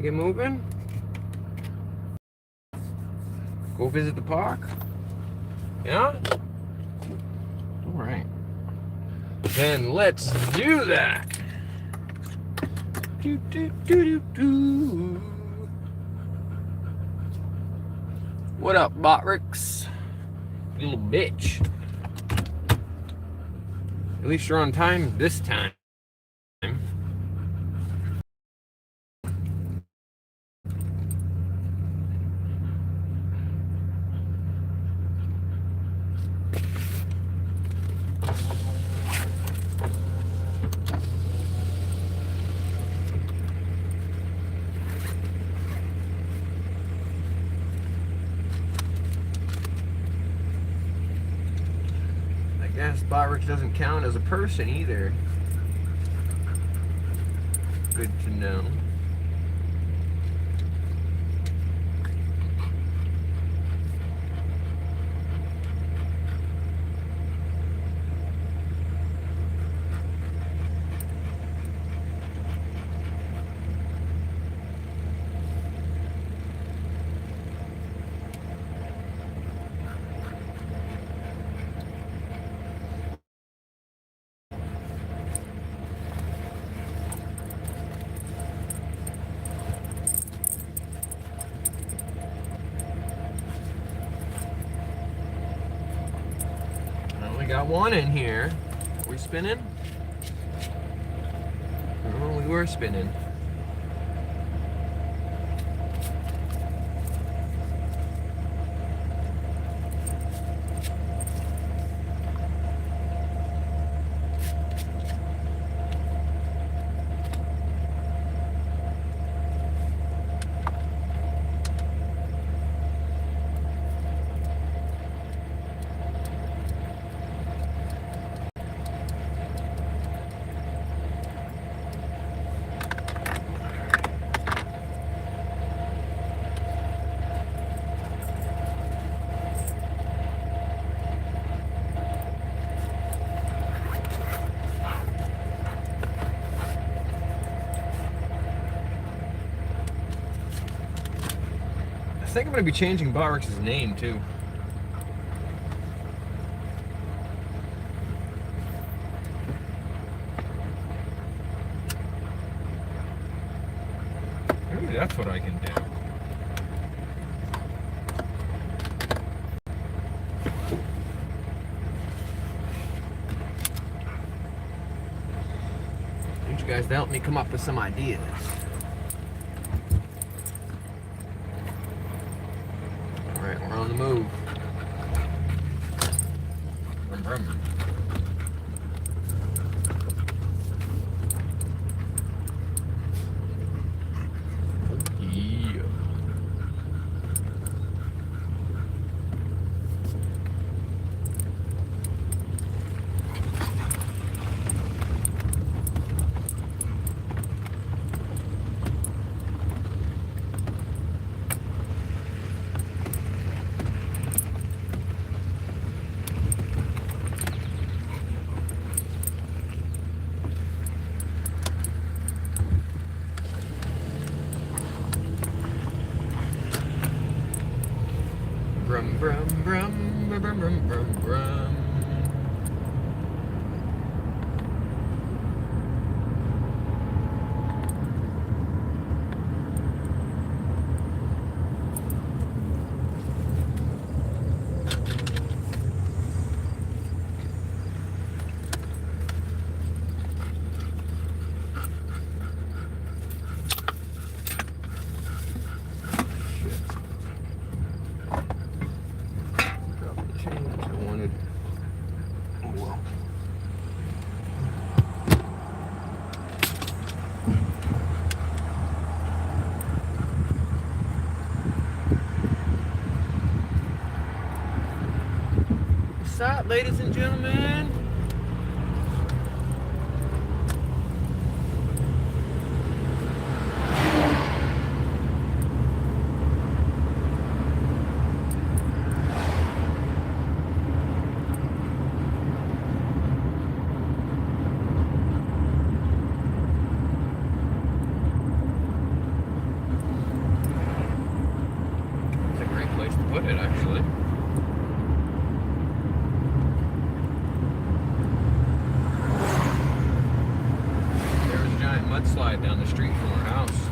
We get moving? Go visit the park? Yeah? Alright. Then let's do that! Do, do, do, do, do. What up, Botrix? You little bitch. At least you're on time this time. I guess Botrix doesn't count as a person either. Good to know. Got one in here. Are we spinning? Oh, we were spinning. I think I'm going to be changing Botrix's name too. Maybe that's what I can do. I need you guys to help me come up with some ideas. Alright, we're on the move. Brum, brum. Yeah. Brum, brum, brum, brum, brum, brum, brum, brum. What's up, ladies and gentlemen? street from our house.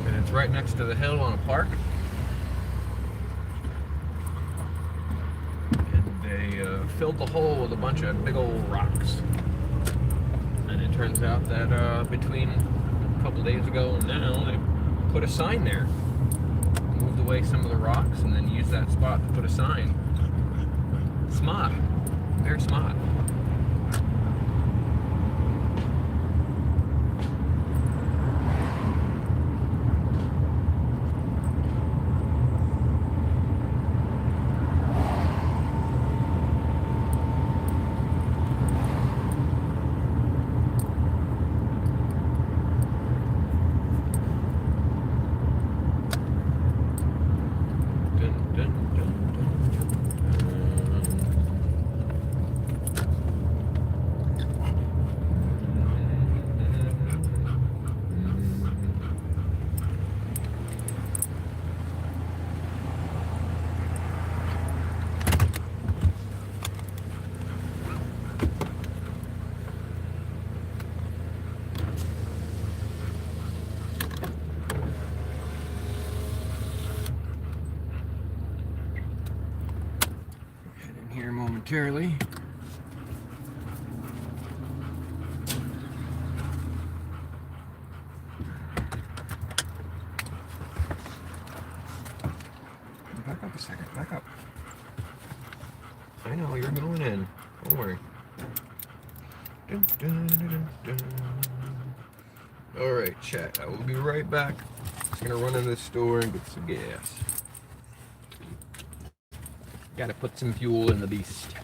And it's right next to the hill on a park. And they filled the hole with a bunch of big old rocks. And it turns out that between a couple days ago and now, they put a sign there. Moved away some of the rocks and then used that spot to put a sign. Smart. Very smart. Here momentarily. Back up a second, back up. I know, you're going in. Don't worry. Dun, dun, dun, dun, dun. Alright, chat. I will be right back. Just gonna run into the store and get some gas. Gotta put some fuel in the beast.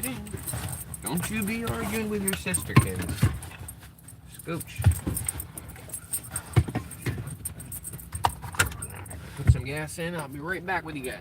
Get in. Don't you be arguing with your sister, kids. Scooch. Put some gas in. I'll be right back with you guys.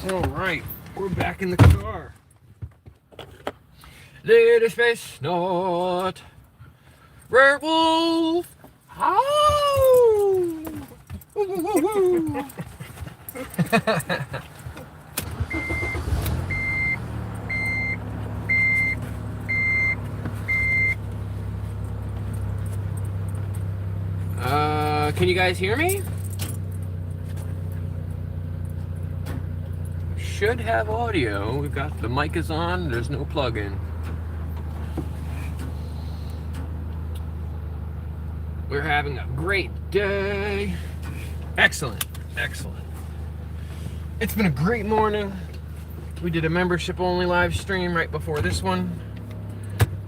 Alright, we're back in the car. Little space not werewolf. Ow! Woo, woo, woo, woo. Can you guys hear me? Should have audio. We've got the mic is on, there's no plug-in. We're having a great day. Excellent, excellent. It's been a great morning. We did a membership only live stream right before this one.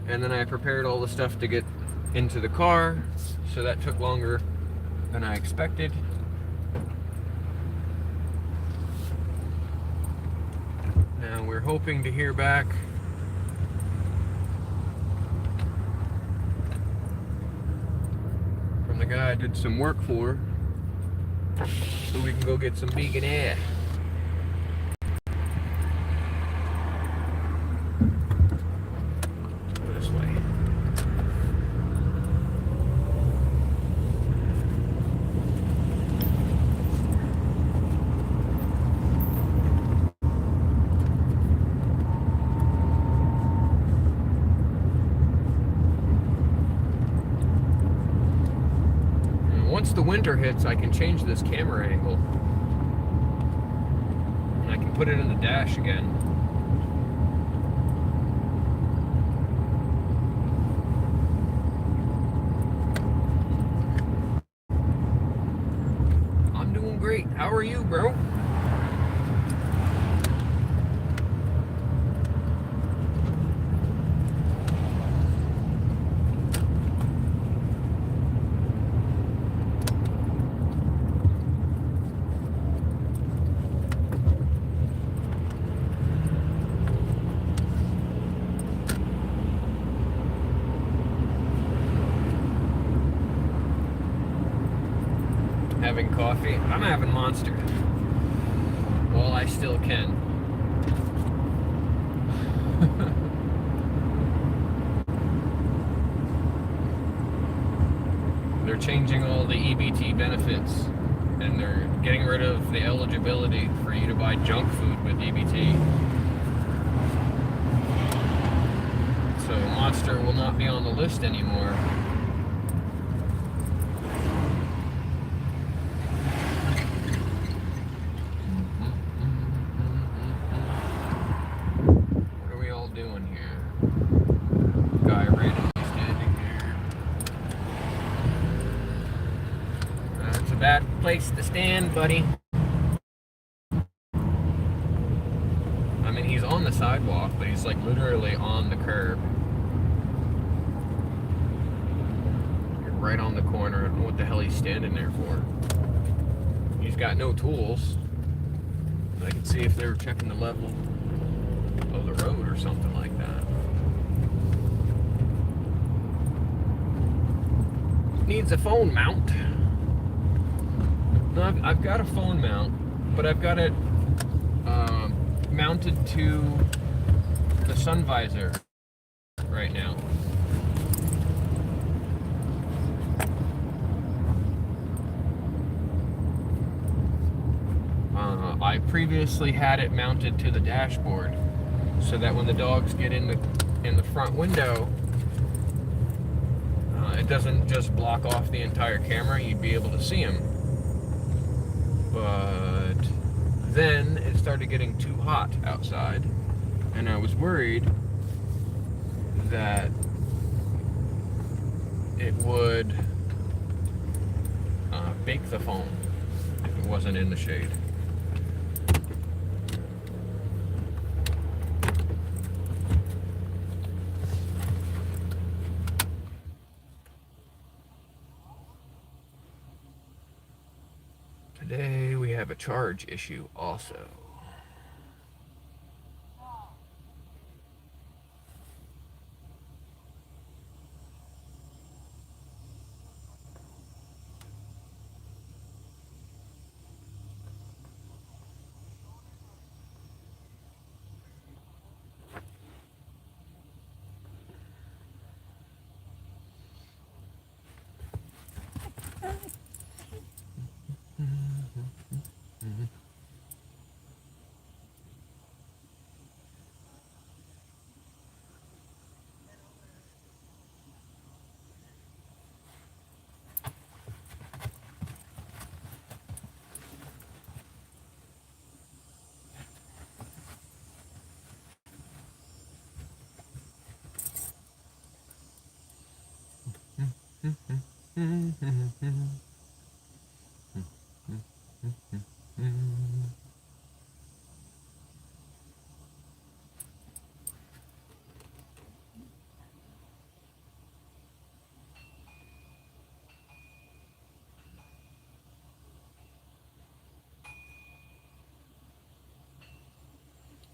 And then I prepared all the stuff to get into the car. So that took longer than I expected. Now we're hoping to hear back from the guy I did some work for, so we can go get some vegan air. This way. Once the winter hits, I can change this camera angle. And I can put it in the dash again. I'm doing great. How are you, bro? Having coffee. I'm having Monster. Well, I still can. They're changing all the EBT benefits, and they're getting rid of the eligibility for you to buy junk food with EBT. So Monster will not be on the list anymore. Bad place to stand, buddy. I mean, he's on the sidewalk, but he's like literally on the curb. You're right on the corner. I don't know what the hell he's standing there for. He's got no tools. I can see if they were checking the level of the road or something like that. Needs a phone mount. No, I've got a phone mount, but I've got it mounted to the sun visor right now. I previously had it mounted to the dashboard so that when the dogs get in the front window, it doesn't just block off the entire camera. You'd be able to see them. But then it started getting too hot outside, and I was worried that it would bake the foam if it wasn't in the shade. Today we have a charge issue also.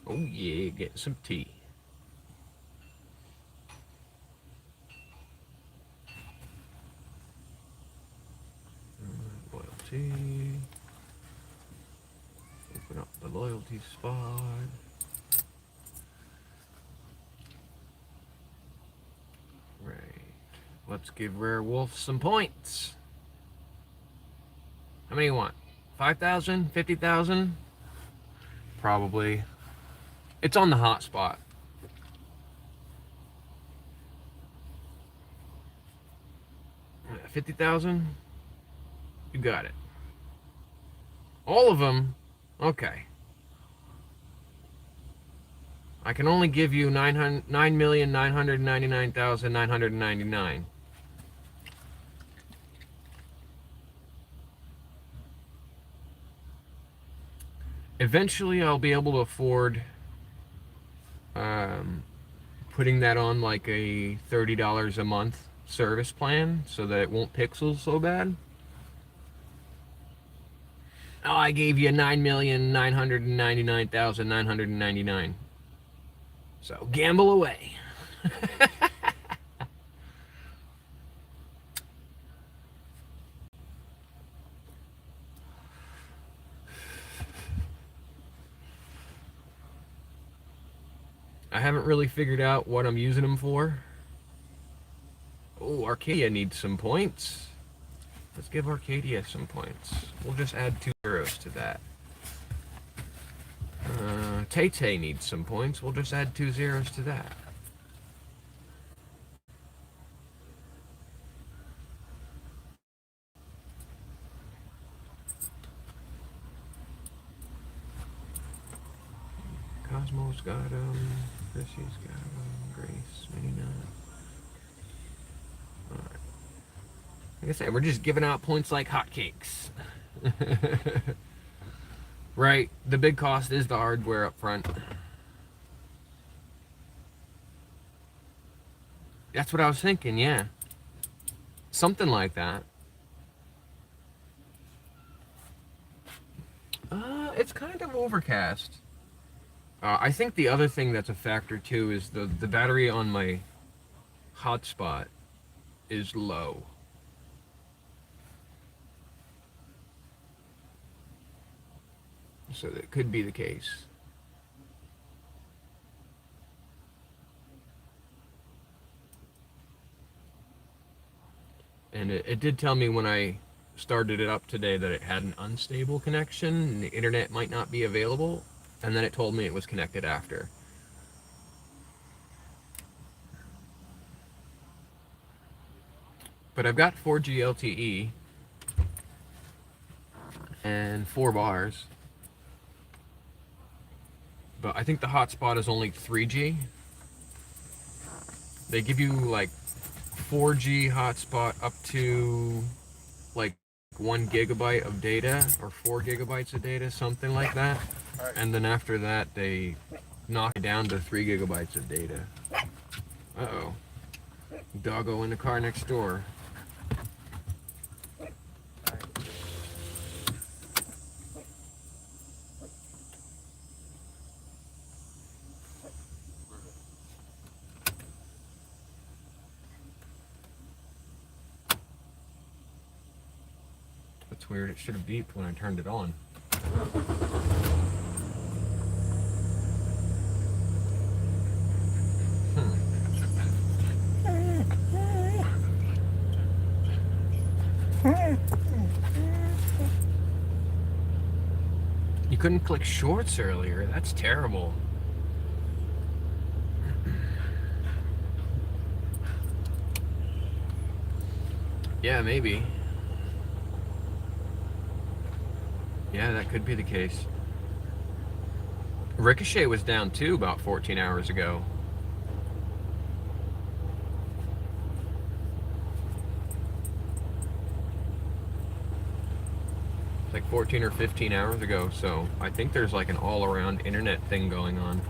Oh yeah, get some tea. Loyalty. Open up the loyalty spot. Right. Let's give Rare Wolf some points. How many you want? 5,000? 50,000? Probably. It's on the hot spot. 50,000? You got it. All of them? Okay. I can only give you 9,999,999. Eventually, I'll be able to afford putting that on like a $30 a month service plan so that it won't pixel so bad. Oh, I gave you 9,999,999. So gamble away. I haven't really figured out what I'm using them for. Oh, Arcadia needs some points. Let's give Arcadia some points. We'll just add 2 zeros to that. Tay needs some points. We'll just add 2 zeros to that. Cosmo's got him. Chrissy's got him. Grace, maybe not. Alright. Like I said, we're just giving out points like hotcakes. Right. The big cost is the hardware up front. That's what I was thinking, yeah. Something like that. It's kind of overcast. I think the other thing that's a factor too is the battery on my hotspot is low. So that could be the case. And it did tell me when I started it up today that it had an unstable connection and the internet might not be available. And then it told me it was connected after. But I've got 4G LTE and 4 bars. But I think the hotspot is only 3G. They give you like 4G hotspot up to like 1 gigabyte of data or 4 gigabytes of data, something like that. And then after that, they knock it down to 3 gigabytes of data. Uh-oh. Doggo in the car next door. That's weird. It should have beeped when I turned it on. You couldn't click shorts earlier. That's terrible. Yeah, maybe. Yeah, that could be the case. Ricochet was down too about 14 hours ago. Like 14 or 15 hours ago, so I think there's like an all-around internet thing going on.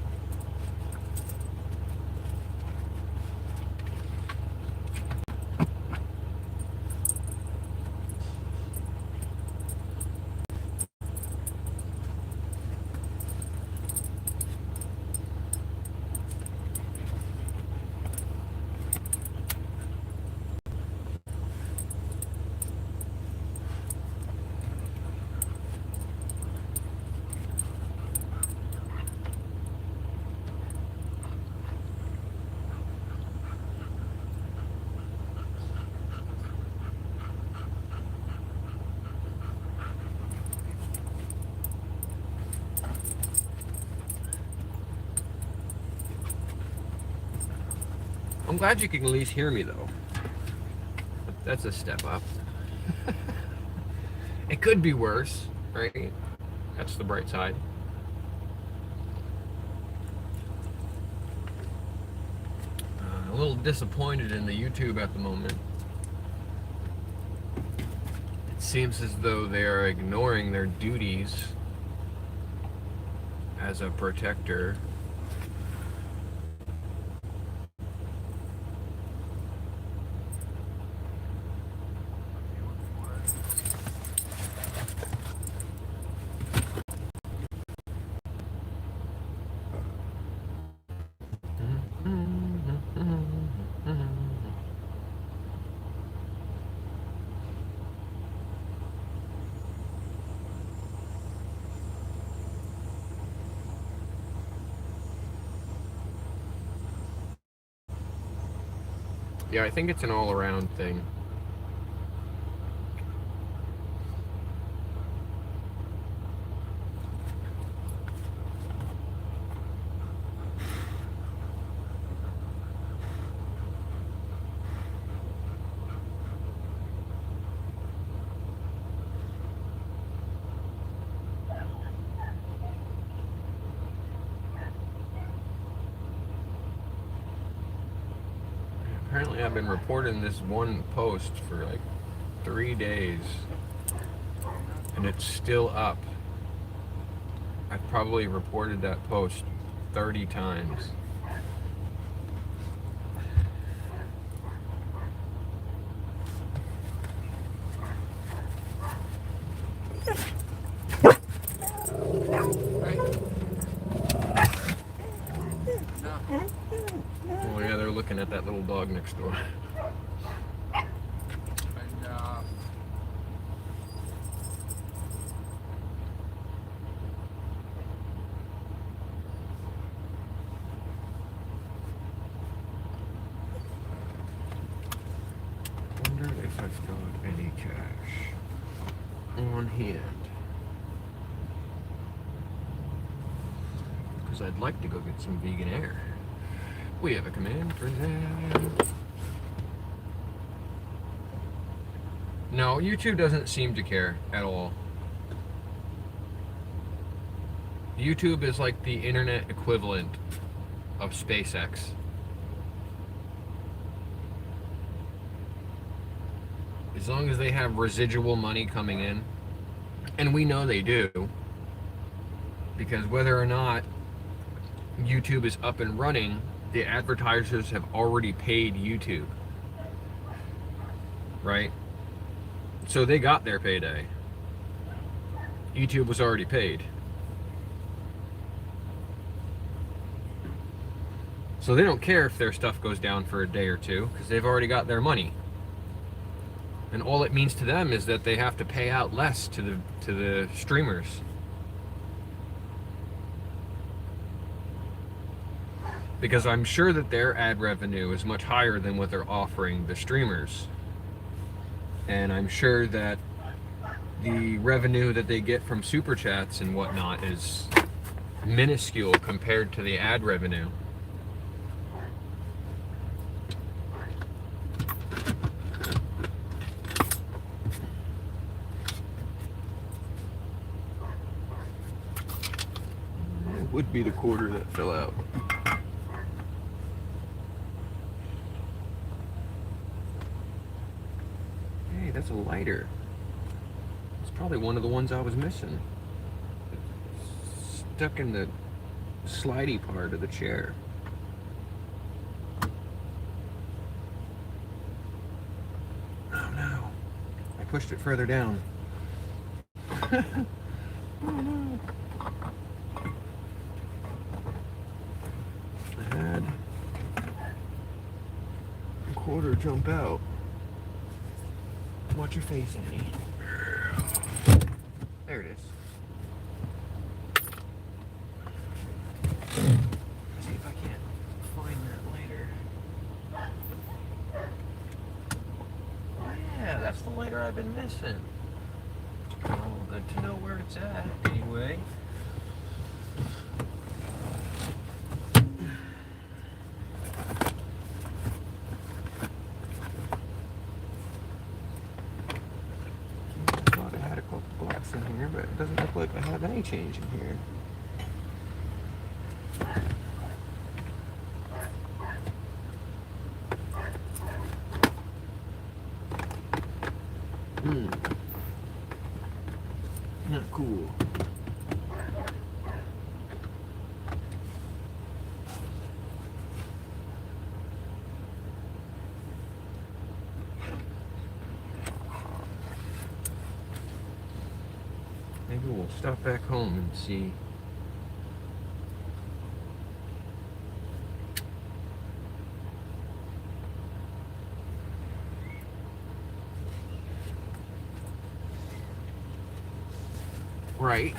I'm glad you can at least hear me though. That's a step up. It could be worse, right? That's the bright side. A little disappointed in the YouTube at the moment. It seems as though they are ignoring their duties as a protector. Yeah, I think it's an all-around thing. Apparently I've been reporting this one post for like 3 days and it's still up. I've probably reported that post 30 times. Oh yeah, they're looking at that little dog next door. Wonder if I've cash on hand. Because I'd like to go get some vegan air. We have a command for that. No, YouTube doesn't seem to care at all. YouTube is like the internet equivalent of SpaceX. As long as they have residual money coming in, and we know they do, because whether or not YouTube is up and running, the advertisers have already paid YouTube, right? So they got their payday. YouTube was already paid. So they don't care if their stuff goes down for a day or two, because they've already got their money. And all it means to them is that they have to pay out less to the streamers. Because I'm sure that their ad revenue is much higher than what they're offering the streamers. And I'm sure that the revenue that they get from super chats and whatnot is minuscule compared to the ad revenue. It would be the quarter that fell out. Hey, that's a lighter. It's probably one of the ones I was missing. It's stuck in the slidey part of the chair. Oh no. I pushed it further down. Oh no. I had a quarter jump out. Watch your face, Annie. There it is. Let's see if I can't find that later. Yeah, that's the lighter I've been missing. Oh, good to know where it's at, anyway. Thought I had a couple bucks in here, but it doesn't look like I have any change in here. Not cool. Maybe we'll stop back home and see. Right.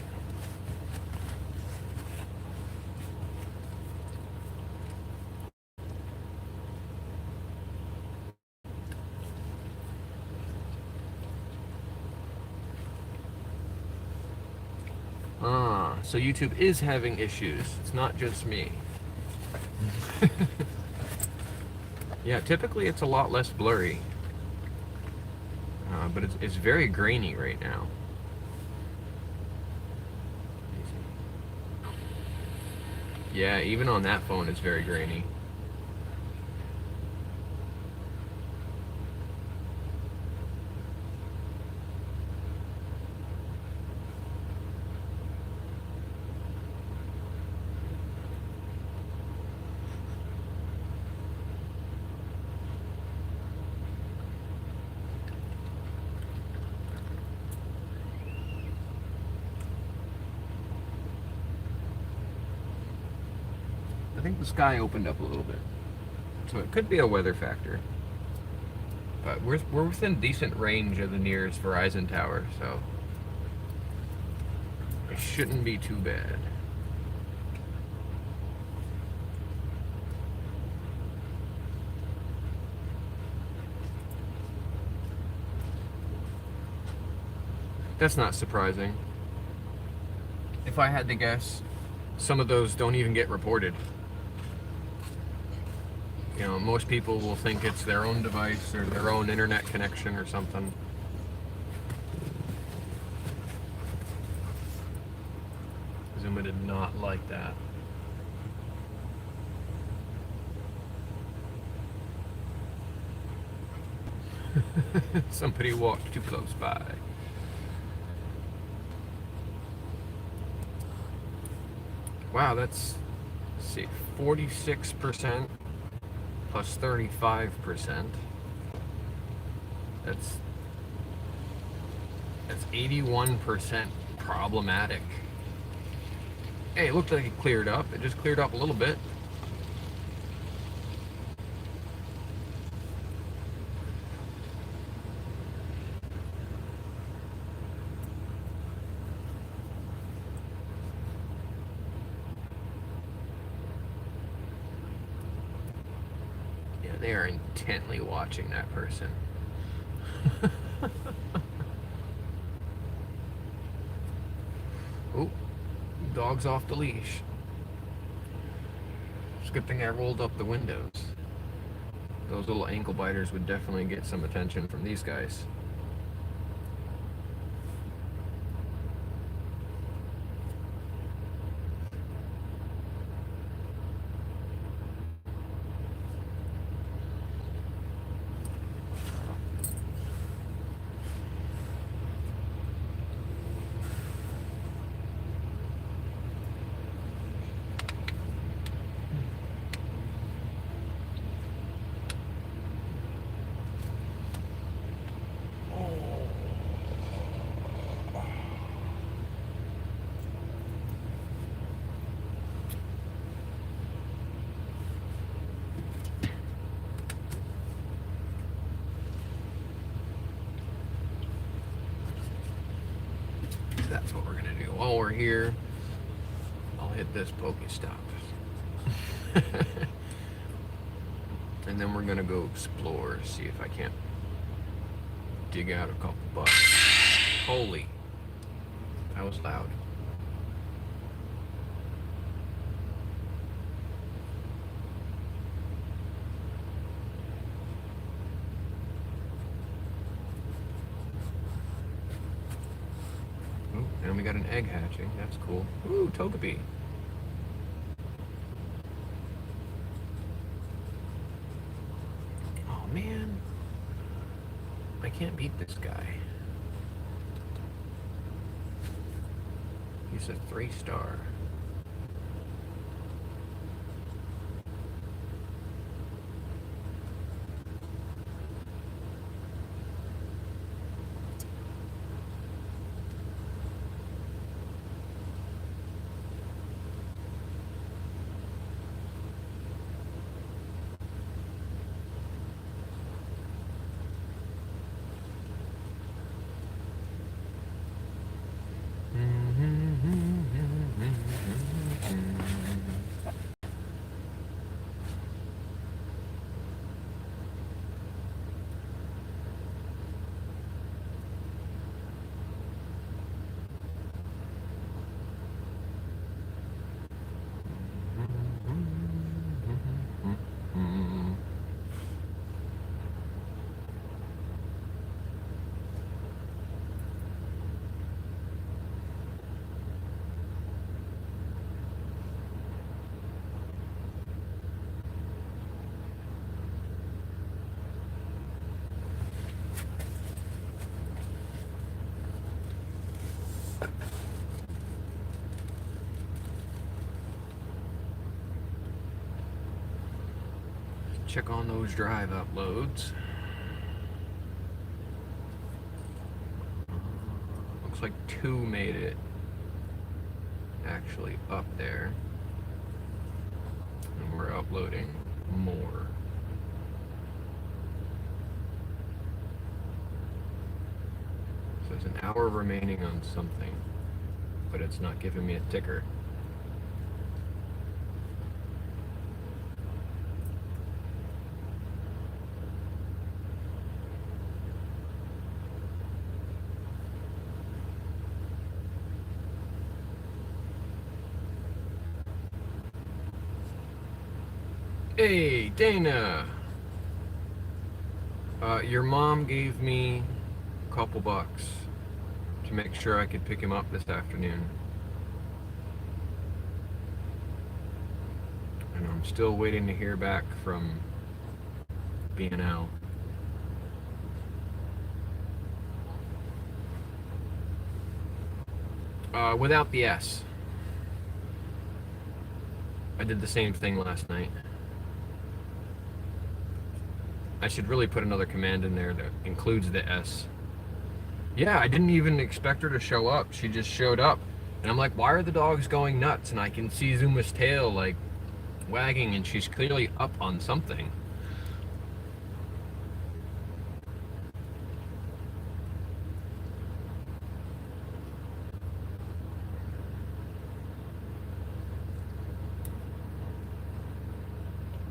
So YouTube is having issues. It's not just me. Yeah, typically it's a lot less blurry. But it's very grainy right now. Yeah, even on that phone it's very grainy. I think the sky opened up a little bit, so it could be a weather factor. But we're within decent range of the nearest Verizon tower, so it shouldn't be too bad. That's not surprising. If I had to guess, some of those don't even get reported. You know, most people will think it's their own device or their own internet connection or something. Zuma did not like that. Somebody walked too close by. Wow, that's, let's see, 46% plus 35%. That's 81% problematic. Hey, it looked like it cleared up. It just cleared up a little bit. Yeah, they are intently watching that person. Oh, dog's off the leash. It's a good thing I rolled up the windows. Those little ankle biters would definitely get some attention from these guys. That's what we're gonna do. While we're here, I'll hit this Pokestop. And then we're gonna go explore, see if I can't dig out a couple bucks. Holy, that was loud. Ooh, and we got an egg hatching. That's cool. Ooh, Togepi. Oh man, I can't beat this guy. He's a 3-star. Check on those drive uploads. Looks like 2 made it actually up there. And we're uploading more. So there's an hour remaining on something, but it's not giving me a ticker. Hey, Dana. Your mom gave me a couple bucks to make sure I could pick him up this afternoon. And I'm still waiting to hear back from P.A.W. Without the S. I did the same thing last night. I should really put another command in there that includes the S. Yeah, I didn't even expect her to show up. She just showed up. And I'm like, why are the dogs going nuts? And I can see Zuma's tail, like, wagging, and she's clearly up on something.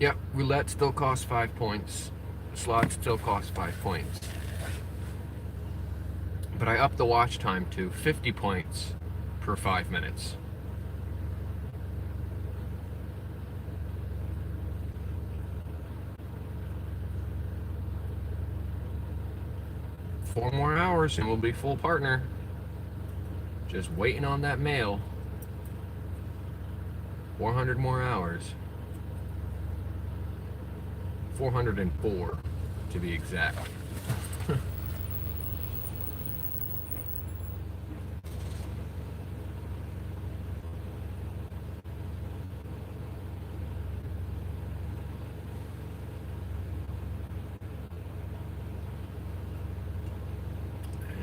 Yep, roulette still costs 5 points. Slots still cost 5 points. But I upped the watch time to 50 points per 5 minutes. Four more hours and we'll be full partner. Just waiting on that mail. 400 more hours. 404 to be exact.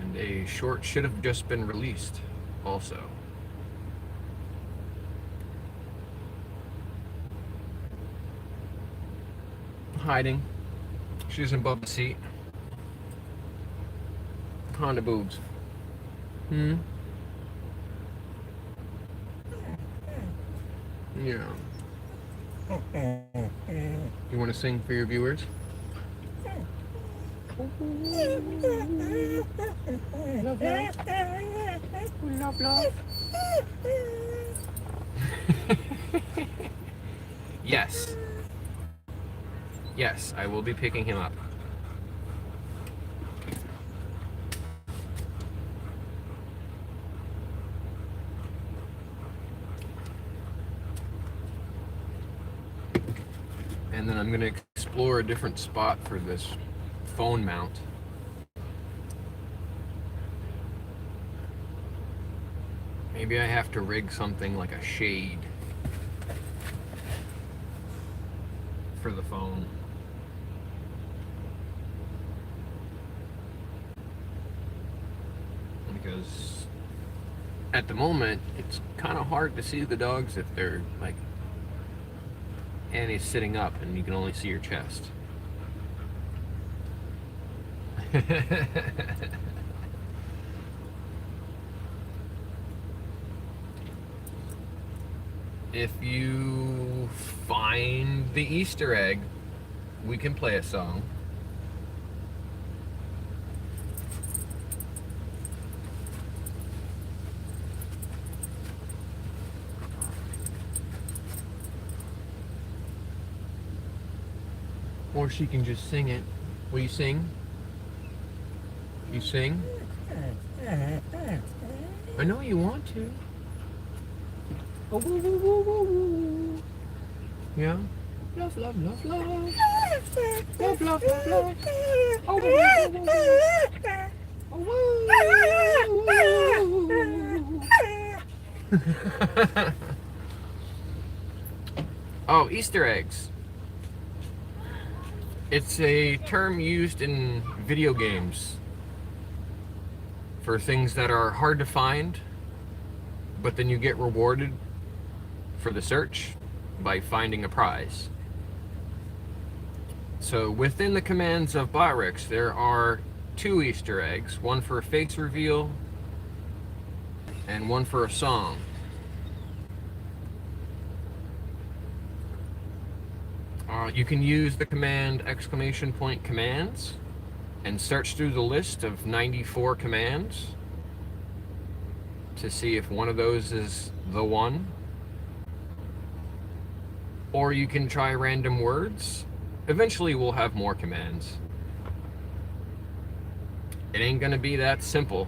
And a short should have just been released also. Hiding. She's in Bubba's seat. Honda boobs. Hmm? Yeah. You want to sing for your viewers? Love, love. Love, love. Yes. Yes, I will be picking him up. And then I'm going to explore a different spot for this phone mount. Maybe I have to rig something like a shade for the phone. Because at the moment, it's kind of hard to see the dogs if they're like Annie's sitting up and you can only see your chest. If you find the Easter egg, we can play a song. Or she can just sing it. Will you sing? You sing? I know you want to. Oh, woo, woo, woo, woo, woo. Yeah? Love, love, love, love. Love, love, love, love. Oh, woo, woo, woo, woo. Oh, woo. Oh, Easter eggs. It's a term used in video games for things that are hard to find, but then you get rewarded for the search by finding a prize. So within the commands of Botrix, there are 2 Easter eggs, one for a face reveal and one for a song. You can use the command !commands and search through the list of 94 commands to see if one of those is the one. or you can try random words. Eventually we'll have more commands. It ain't gonna be that simple.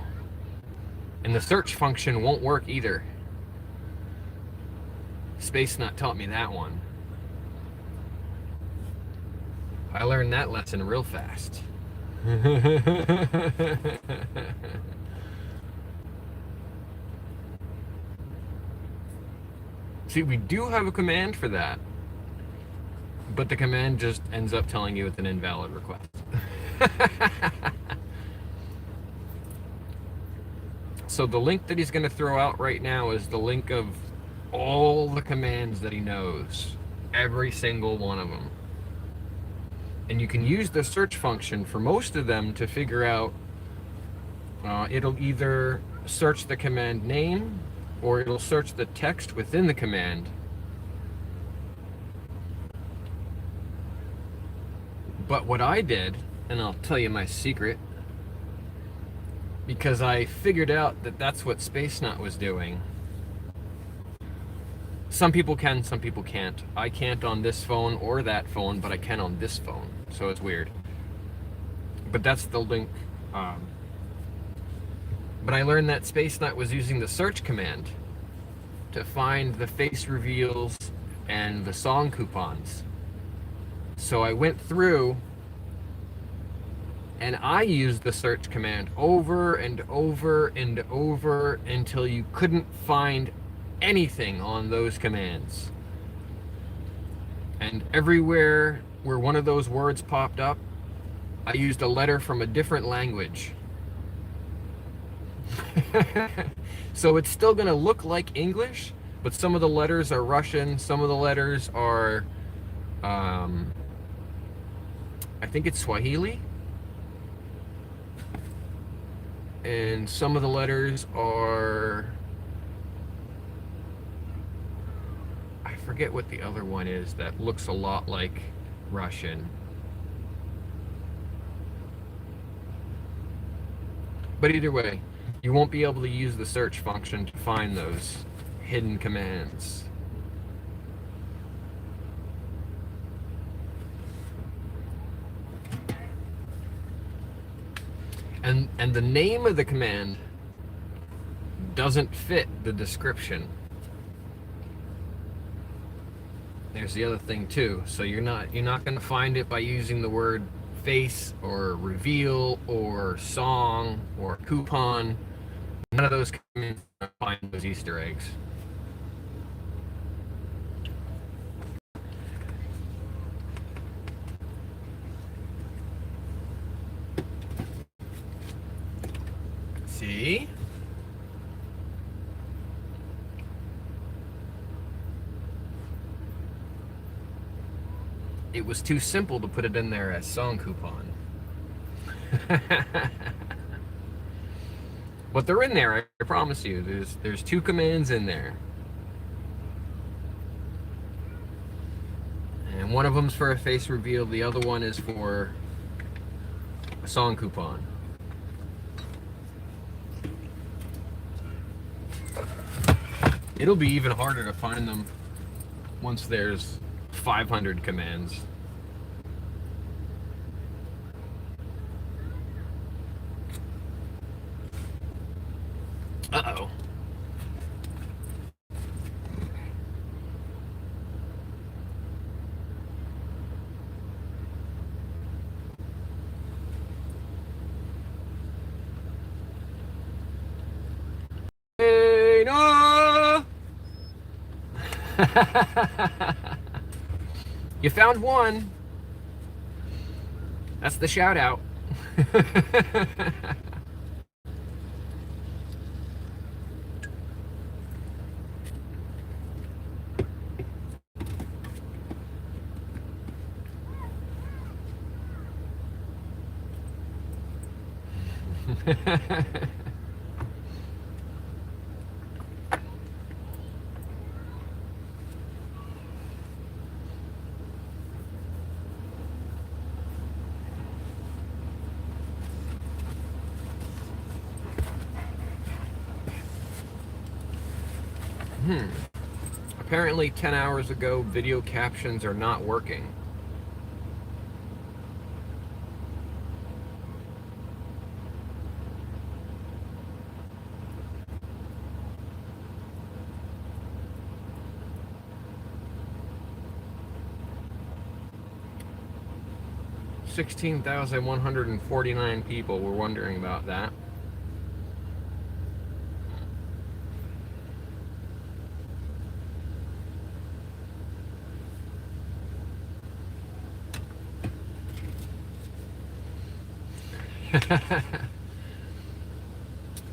And the search function won't work either. SpaceNut taught me that one. I learned that lesson real fast. See, we do have a command for that, but the command just ends up telling you it's an invalid request. So the link that he's going to throw out right now is the link of all the commands that he knows, every single one of them. And you can use the search function for most of them to figure out, it'll either search the command name or it'll search the text within the command. But what I did, and I'll tell you my secret, because I figured out that that's what SpaceNut was doing. Some people can, some people can't. I can't on this phone or that phone, but I can on this phone, so it's weird. But that's the link. But I learned that SpaceNut was using the search command to find the face reveals and the song coupons. So I went through and I used the search command over and over and over until you couldn't find anything on those commands. And everywhere where one of those words popped up, I used a letter from a different language. So it's still gonna look like English, but some of the letters are Russian, some of the letters are, I think it's Swahili, and some of the letters are, I forget what the other one is that looks a lot like Russian. But either way, you won't be able to use the search function to find those hidden commands. And the name of the command doesn't fit the description. There's the other thing too. So you're not going to find it by using the word face or reveal or song or coupon. None of those commands find those Easter eggs. See? It was too simple to put it in there as song coupon. But they're in there, I promise you. There's two commands in there. And one of them's for a face reveal, the other one is for a song coupon. It'll be even harder to find them once there's 500 commands. Uh-oh. Hey, no! You found one. That's the shout out. Apparently 10 hours ago, video captions are not working. $16,149 people were wondering about that.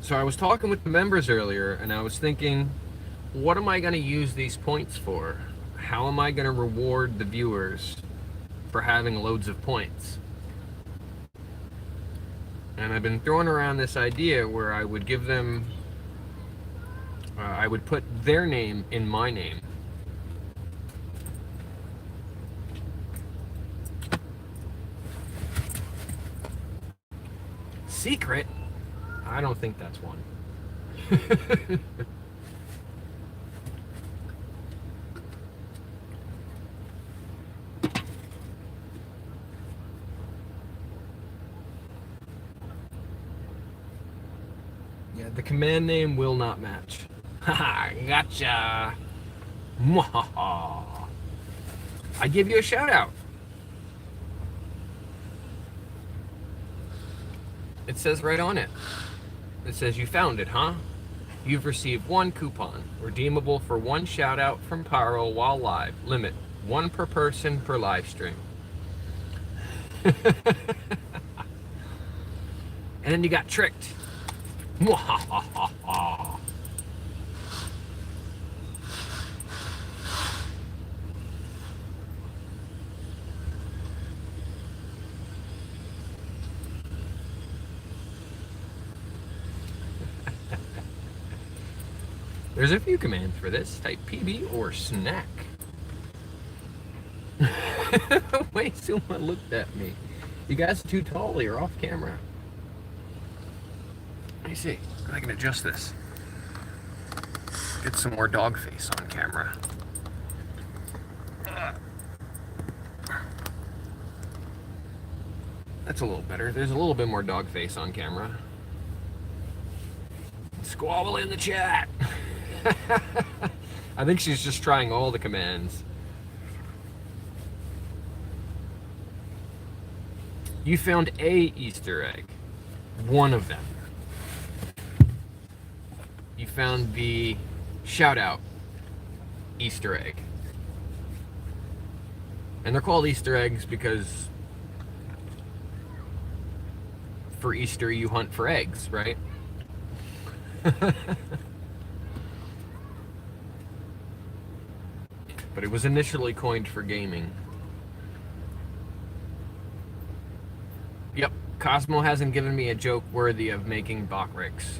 So I was talking with the members earlier, and I was thinking, what am I going to use these points for? How am I going to reward the viewers for having loads of points? And I've been throwing around this idea where I would give them, I would put their name in my name. Secret? I don't think that's one. Yeah, the command name will not match. Haha, gotcha. Mwahaha. I give you a shout out. It says right on it. It says you found it, huh? You've received 1 coupon, redeemable for 1 shout out from Pyro while live. Limit 1 per person per live stream. And then you got tricked. There's a few commands for this. Type PB or snack. Wait, someone looked at me. You guys are too tall, you're off camera. Let me see. I can adjust this. Get some more dog face on camera. That's a little better. There's a little bit more dog face on camera. Squabble in the chat. I think she's just trying all the commands. You found a Easter egg. One of them. You found the shout out Easter egg. And they're called Easter eggs because for Easter you hunt for eggs, right? But it was initially coined for gaming. Yep, Cosmo hasn't given me a joke worthy of making Bockricks.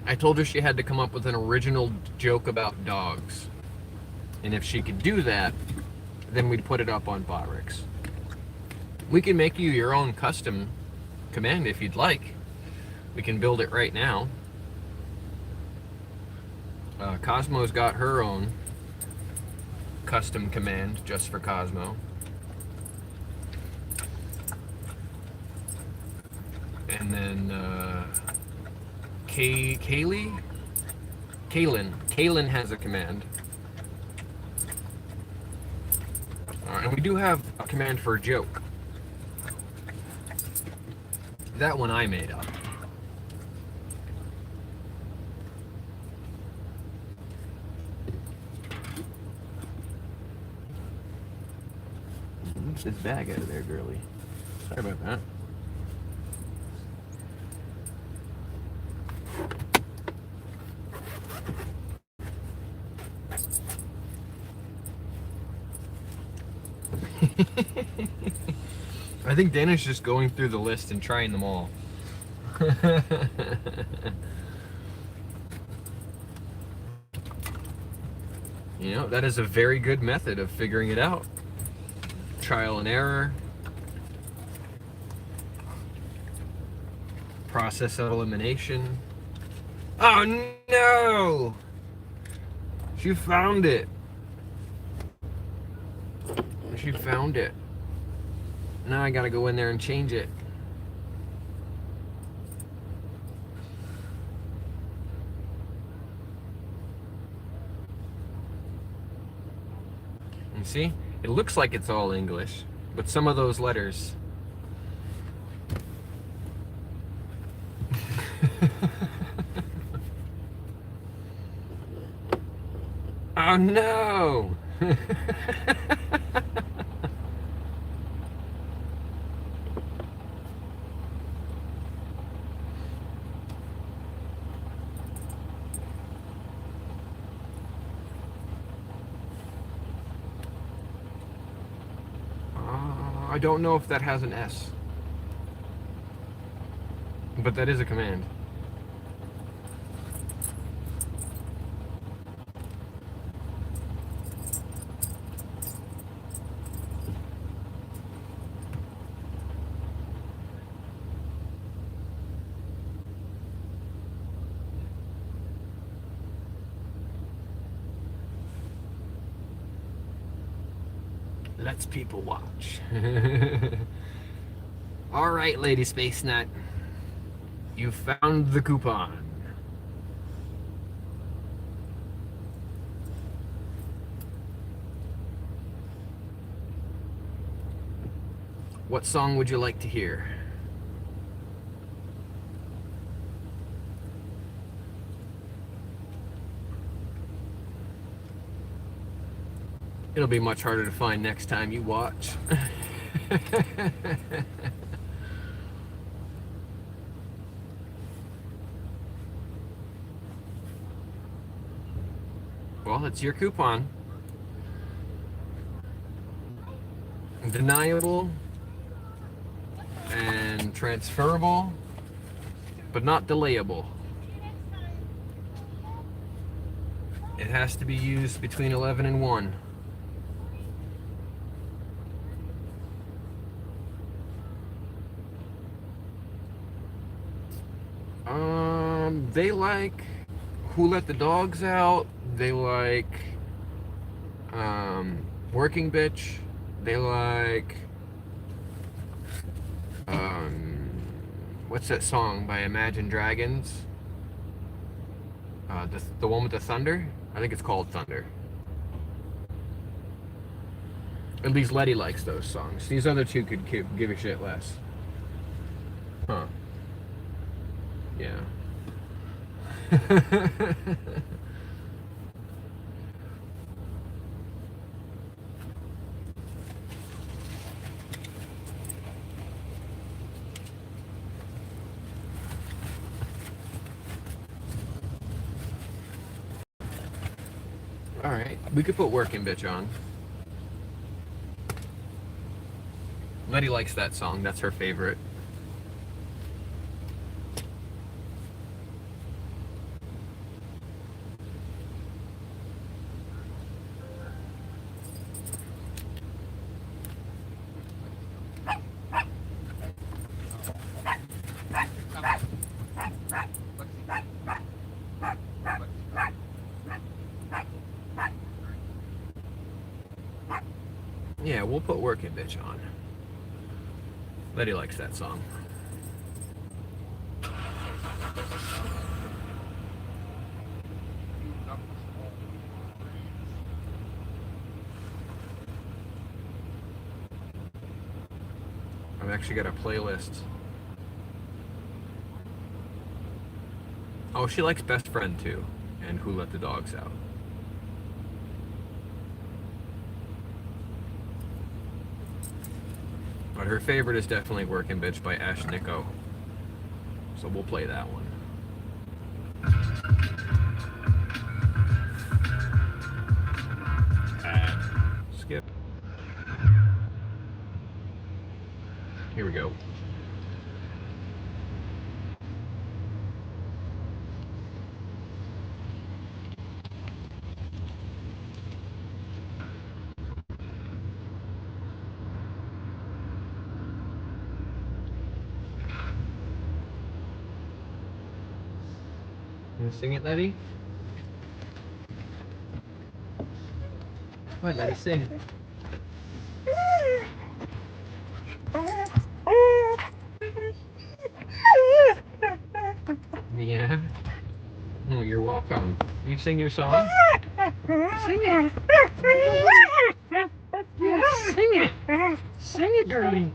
I told her she had to come up with an original joke about dogs. And if she could do that, then we'd put it up on Bockricks. We can make you your own custom command if you'd like. We can build it right now. Cosmo's got her own custom command just for Cosmo. And then Kaylin has a command. And we do have a command for a joke. That one I made up. Move this bag out of there, girly. Sorry about that. I think Dana's just going through the list and trying them all. You know, that is a very good method of figuring it out. Trial and error. Process of elimination. Oh no! She found it. She found it. Now I gotta go in there and change it. You see? It looks like it's all English, but some of those letters. Oh no! I don't know if that has an S, but that is a command. Let's people watch. All right, Lady Space Nut. You found the coupon. What song would you like to hear? It'll be much harder to find next time you watch. Well, it's your coupon. Deniable and transferable, but not delayable. It has to be used between 11 and 1. They like Who Let the Dogs Out. They like Working Bitch. They like what's that song by Imagine Dragons? The one with the thunder? I think it's called Thunder. At least Letty likes those songs. These other two could give a shit less. Huh. Yeah. Alright, we could put Working Bitch on. Letty likes that song, that's her favorite. Yeah, we'll put Working Bitch on. Letty likes that song. I've actually got a playlist. Oh, she likes Best Friend too, and Who Let the Dogs Out. But her favorite is definitely Workin' Bitch by Ash Nico. So we'll play that one. Skip. Here we go. You sing it, Letty? What, Letty, sing. Yeah? Oh, you're welcome. You sing your song? Sing it. Yeah, sing it. Sing it, girlie.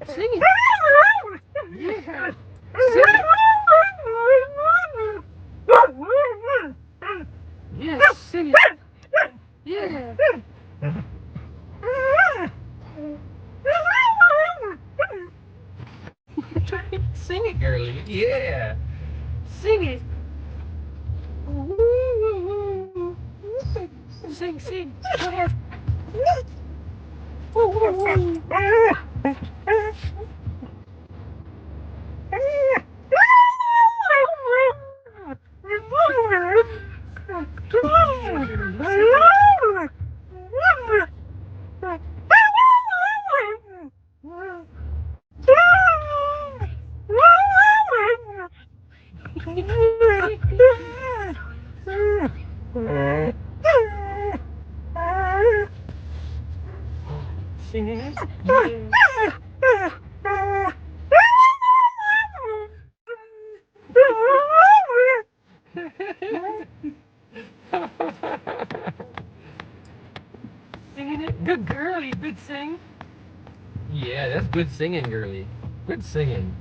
Sing it. Yeah. Sing it. Yes, sing it. Yeah. Sing it, girlie. Yeah. Sing it. Sing, sing. Go ahead. Sing it. Singing it. Good girlie. Good sing. Yeah, that's good singing, girlie. Good singing.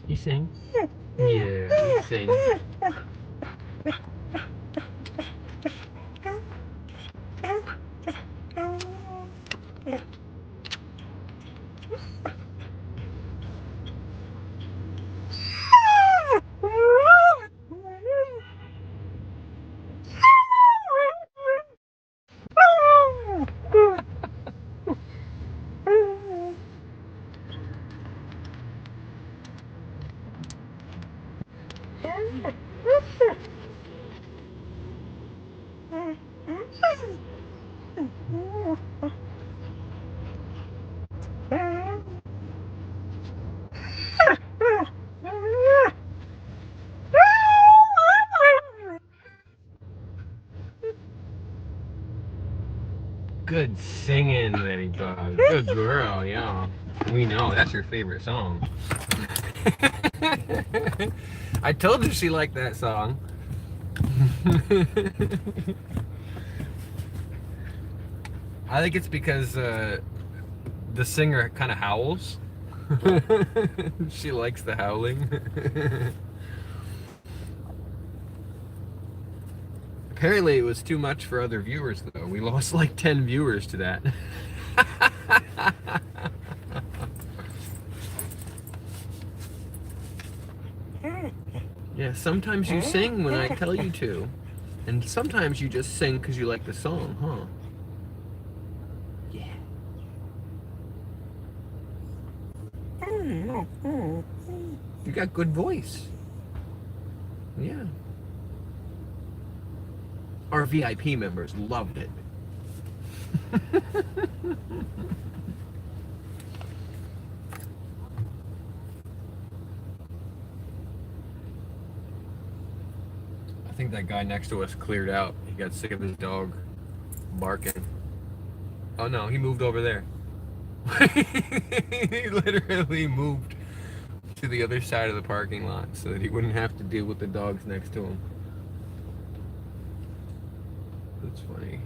You sing? Yeah, you sing. Good singing, Ladybug. Good girl, yeah. We know, that's your favorite song. I told her she liked that song. I think it's because the singer kind of howls. She likes the howling. Apparently it was too much for other viewers though. We lost like 10 viewers to that. Yeah, sometimes you sing when I tell you to. And sometimes you just sing because you like the song, huh? Yeah. You got good voice. Yeah. Our VIP members loved it. I think that guy next to us cleared out. He got sick of his dog barking. Oh no, he moved over there. He literally moved to the other side of the parking lot so that he wouldn't have to deal with the dogs next to him. That's funny.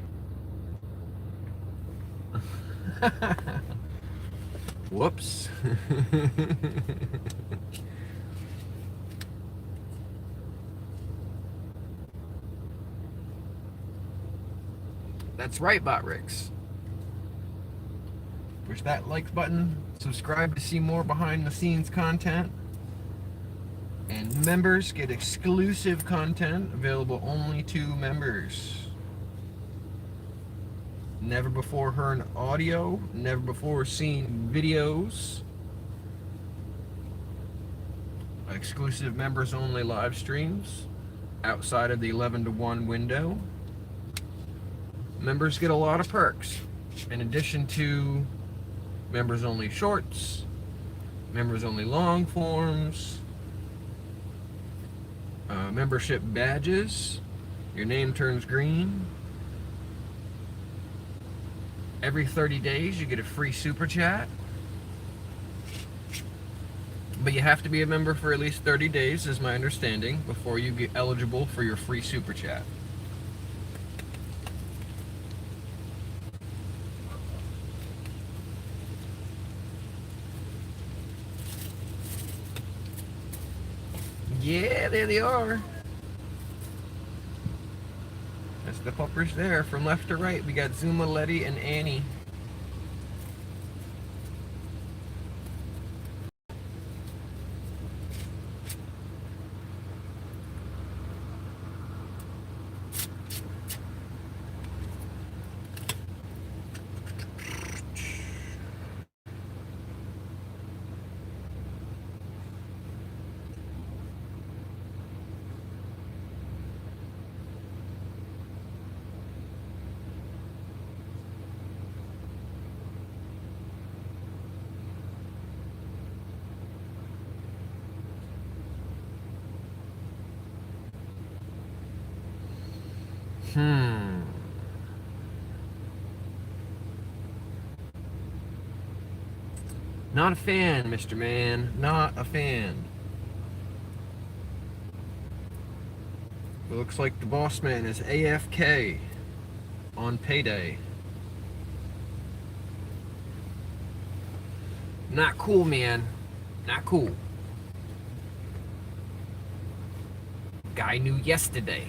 Whoops. That's right, Botrix. Push that like button, subscribe to see more behind the scenes content, and members get exclusive content available only to members. Never before heard audio, never before seen videos. Exclusive members only live streams outside of the 11 to 1 window. Members get a lot of perks in addition to members only shorts, members only long forms, membership badges. Your name turns green. Every 30 days you get a free super chat. But you have to be a member for at least 30 days, is my understanding, before you get eligible for your free super chat. Yeah, there they are. That's the puppers there. From left to right, we got Zuma, Letty, and Annie. Not a fan, Mr. Man. Not a fan. It looks like the boss man is AFK on payday. Not cool, man. Not cool. Guy knew yesterday.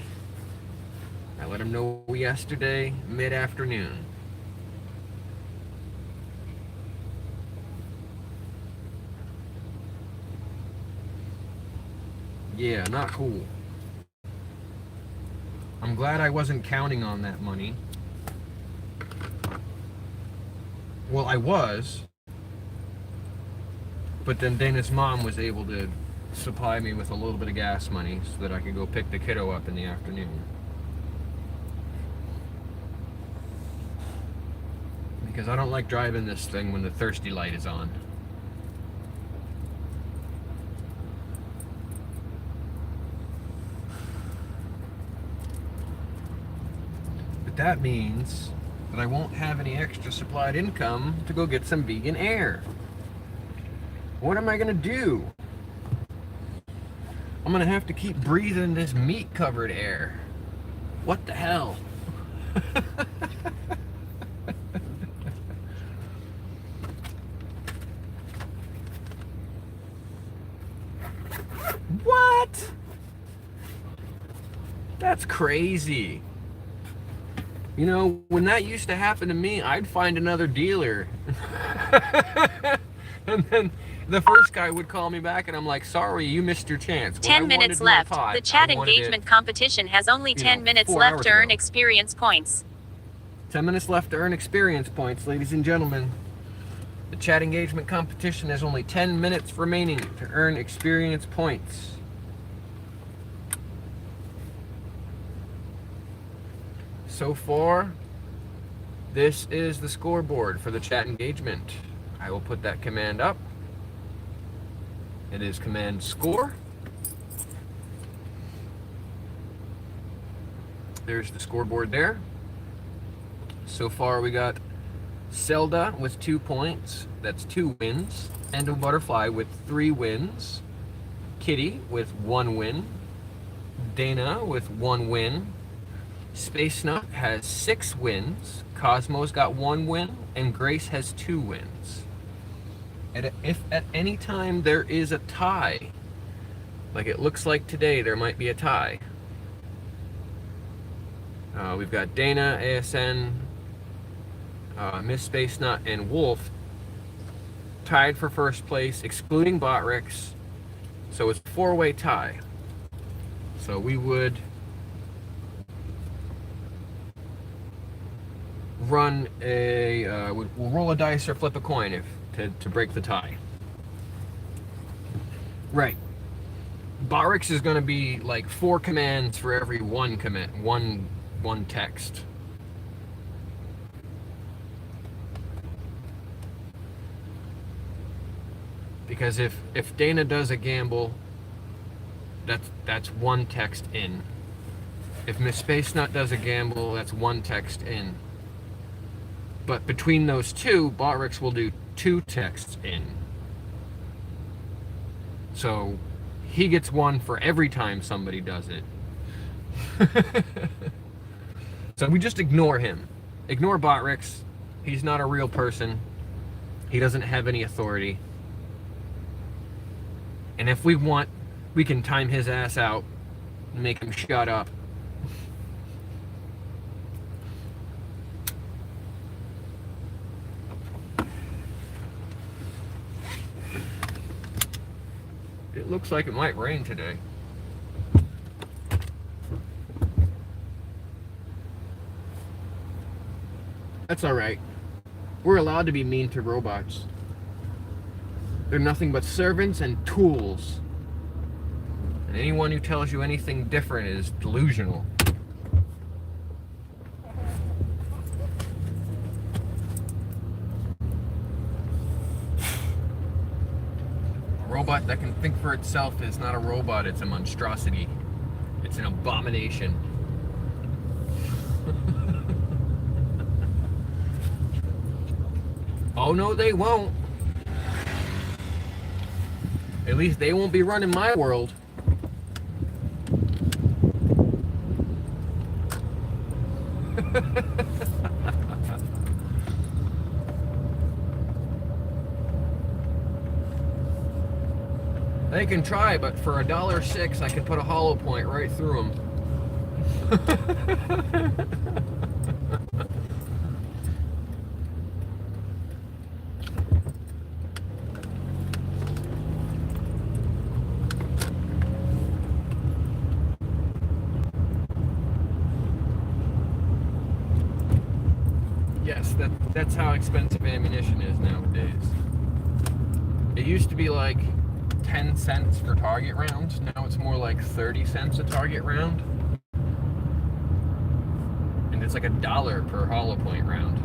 I let him know yesterday, mid-afternoon. Yeah, not cool. I'm glad I wasn't counting on that money. Well, I was. But then Dana's mom was able to supply me with a little bit of gas money so that I could go pick the kiddo up in the afternoon. Because I don't like driving this thing when the thirsty light is on. But that means that I won't have any extra supplied income to go get some vegan air. What am I gonna do? I'm gonna have to keep breathing this meat-covered air. What the hell? What? That's crazy. You know, when that used to happen to me, I'd find another dealer. And then the first guy would call me back and I'm like, sorry, you missed your chance. When 10 minutes left. The chat engagement competition has only 10 minutes left to earn experience points. 10 minutes left to earn experience points, ladies and gentlemen. The chat engagement competition has only 10 minutes remaining to earn experience points. So far, this is the scoreboard for the chat engagement. I will put that command up. It is command score. There's the scoreboard there. So far we got Zelda with 2 points, that's 2 wins. Endo Butterfly with 3 wins. Kitty with 1 win. Dana with 1 win. Space Nut has 6 wins. Cosmo's got 1 win, and Grace has 2 wins. And if at any time there is a tie, like it looks like today there might be a tie. We've got Dana, ASN, Miss Space Nut, and Wolf tied for first place, excluding Botrix. So it's a 4-way tie. So we would run a, we'll roll a dice or flip a coin to break the tie. Right. Barracks is going to be like 4 commands for every one command, one text. Because if Dana does a gamble, that's 1 text in. If Miss Space Nut does a gamble, that's 1 text in. But between those two, Barracks will do 2 texts in. So he gets 1 for every time somebody does it. So we just ignore him. Ignore Botrix. He's not a real person. He doesn't have any authority. And if we want, we can time his ass out and make him shut up. It looks like it might rain today. That's alright. We're allowed to be mean to robots. They're nothing but servants and tools. And anyone who tells you anything different is delusional. A robot that can think for itself is not a robot, it's a monstrosity. It's an abomination. Oh no, they won't. At least they won't be running my world. They can try, but for $1.06, I can put a hollow point right through them. Yes, that's how expensive ammunition is nowadays. It used to be like 10 cents for target rounds. Now it's more like 30 cents a target round. And it's like $1 per hollow point round.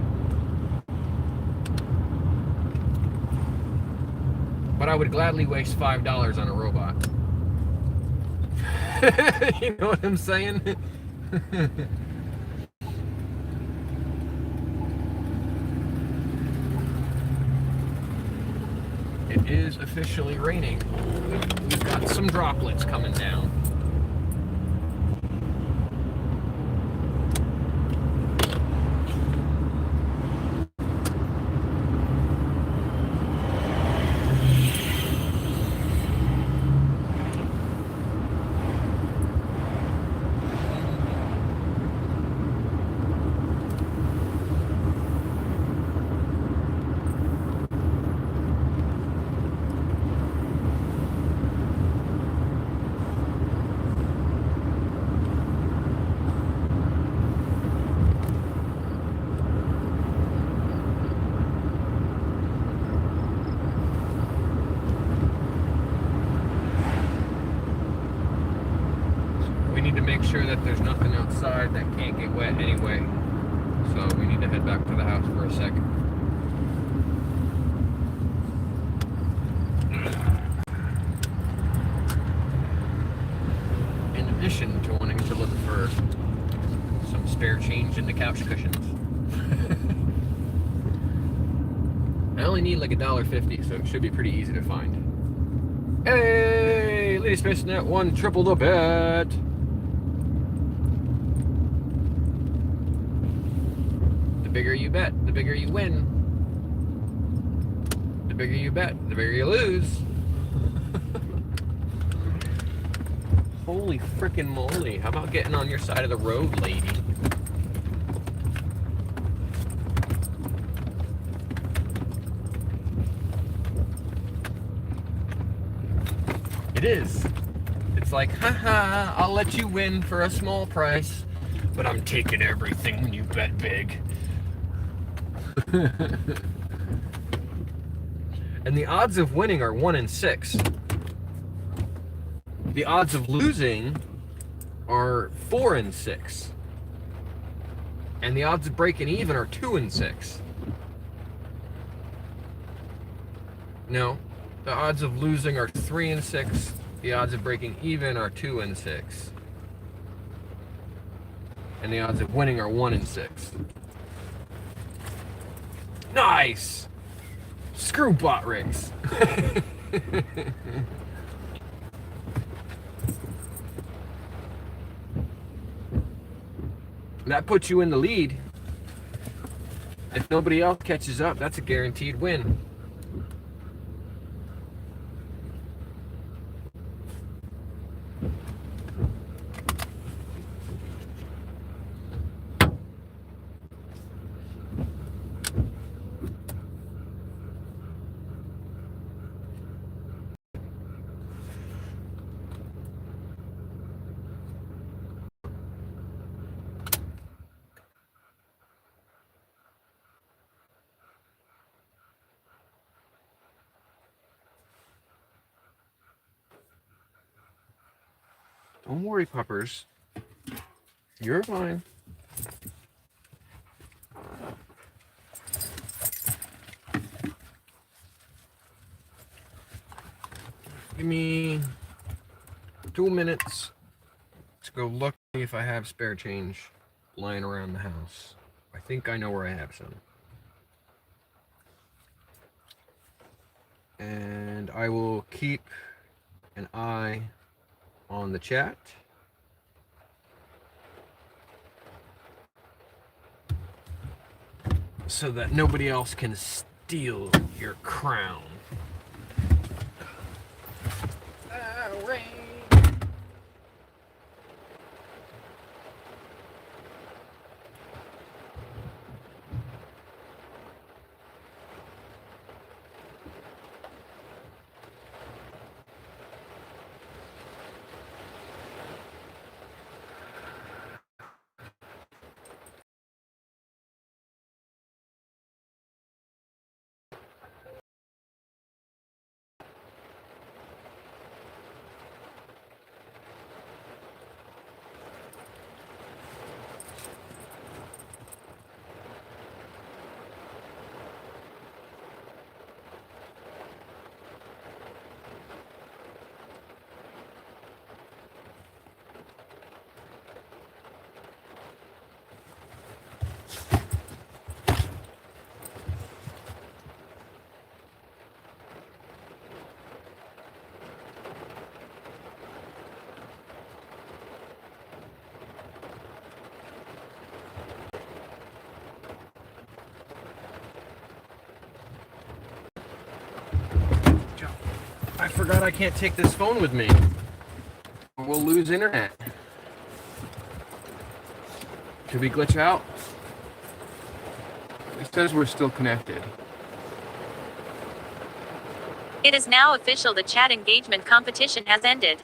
But I would gladly waste $5 on a robot. You know what I'm saying? It is officially raining. We've got some droplets coming down. To make sure that there's nothing outside that can't get wet anyway. So we need to head back to the house for a second. In addition to wanting to look for some spare change in the couch cushions. I only need like $1.50, so it should be pretty easy to find. Hey, Lady Space Net 1 triple the bet. The bigger you bet, the bigger you win. The bigger you bet, the bigger you lose. Holy frickin' moly. How about getting on your side of the road, lady? It is. It's like, haha, I'll let you win for a small price, but I'm taking everything when you bet big. And the odds of winning are 1 in 6. The odds of losing are 4 in 6. And the odds of breaking even are 2 in 6. No, the odds of losing are 3 in 6. The odds of breaking even are 2 in 6. And the odds of winning are 1 in 6. Nice! Screw bot rigs. That puts you in the lead. If nobody else catches up, that's a guaranteed win. Don't worry, puppers. You're fine. Give me 2 minutes to go look if I have spare change lying around the house. I think I know where I have some. And I will keep an eye on the chat. So that nobody else can steal your crown. All right. I forgot I can't take this phone with me. We'll lose internet. Should we glitch out? It says we're still connected. It is now official, the chat engagement competition has ended.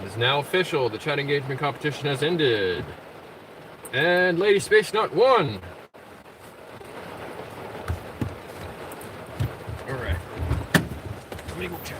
It is now official, the chat engagement competition has ended. And Lady Space Nut won! Alright. Let me go check.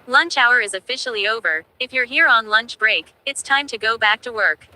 Lunch hour is officially over. If you're here on lunch break, it's time to go back to work.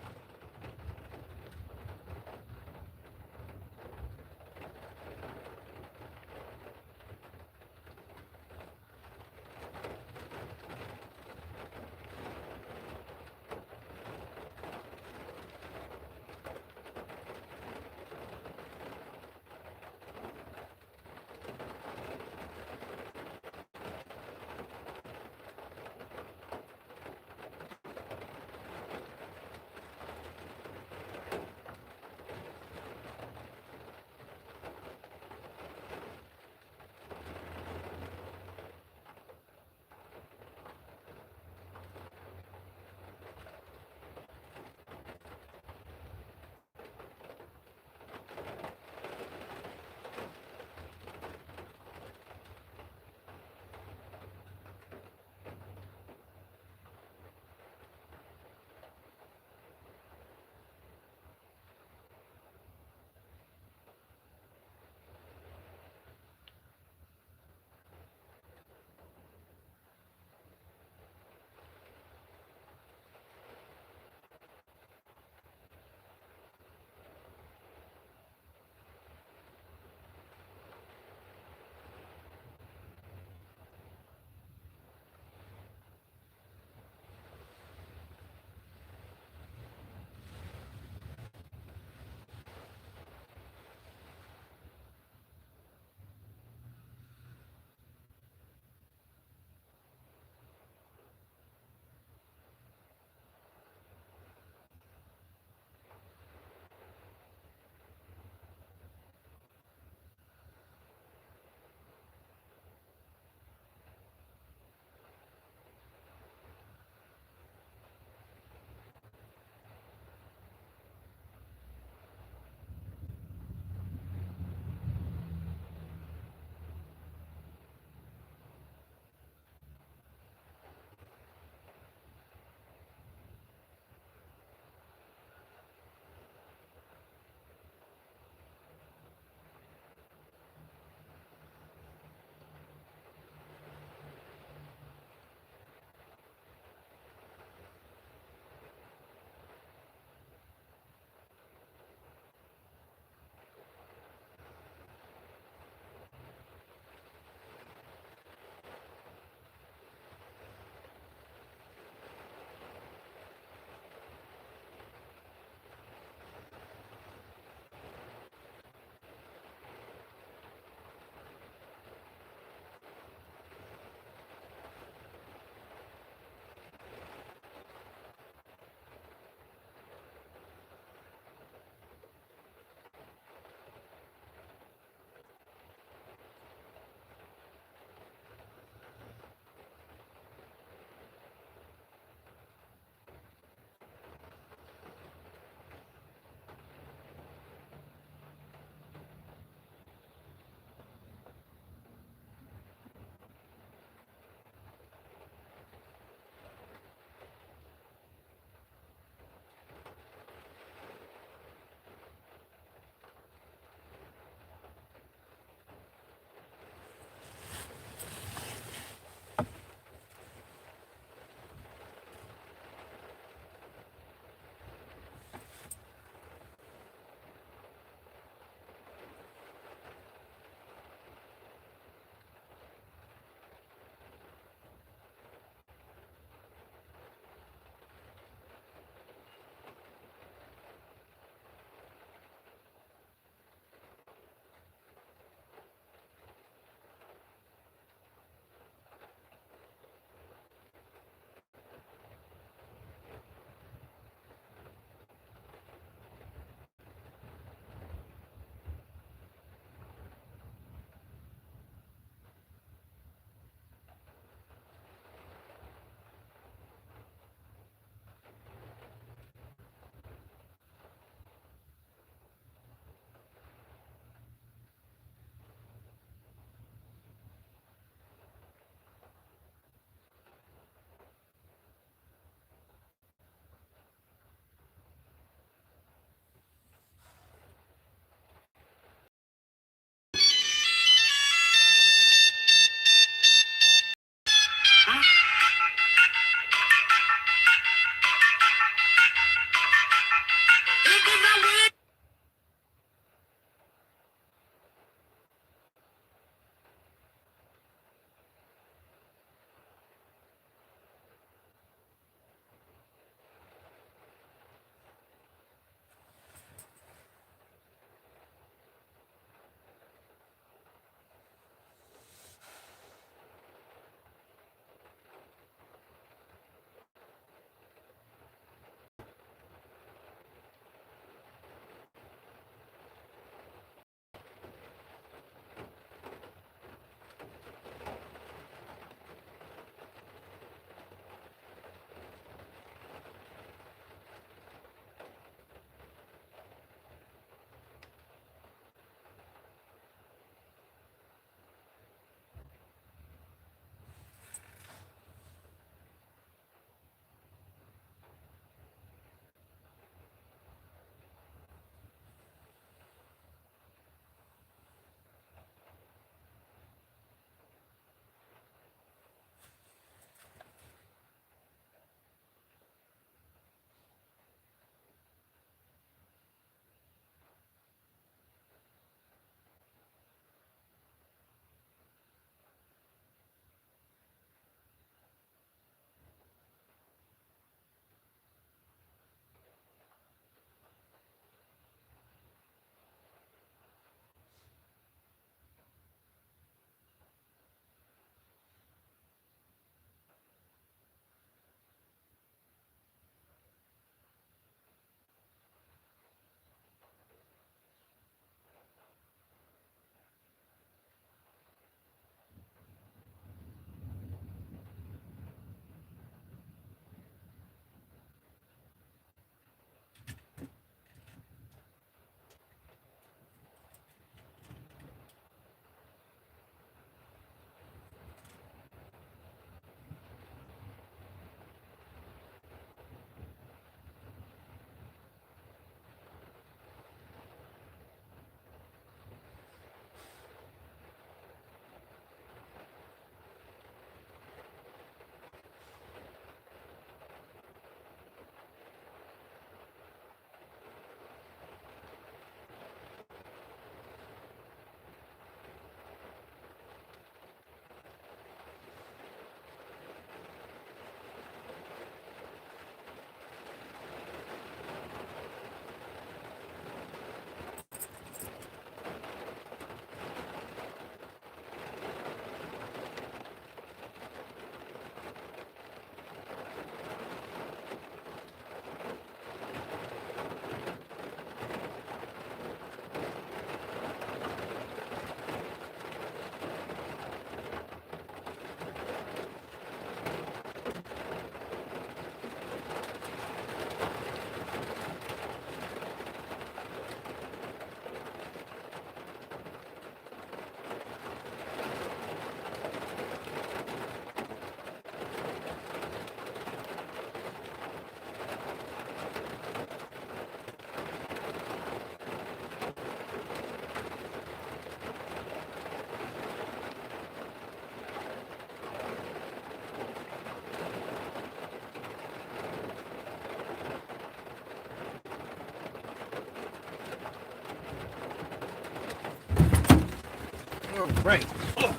Right. Oh.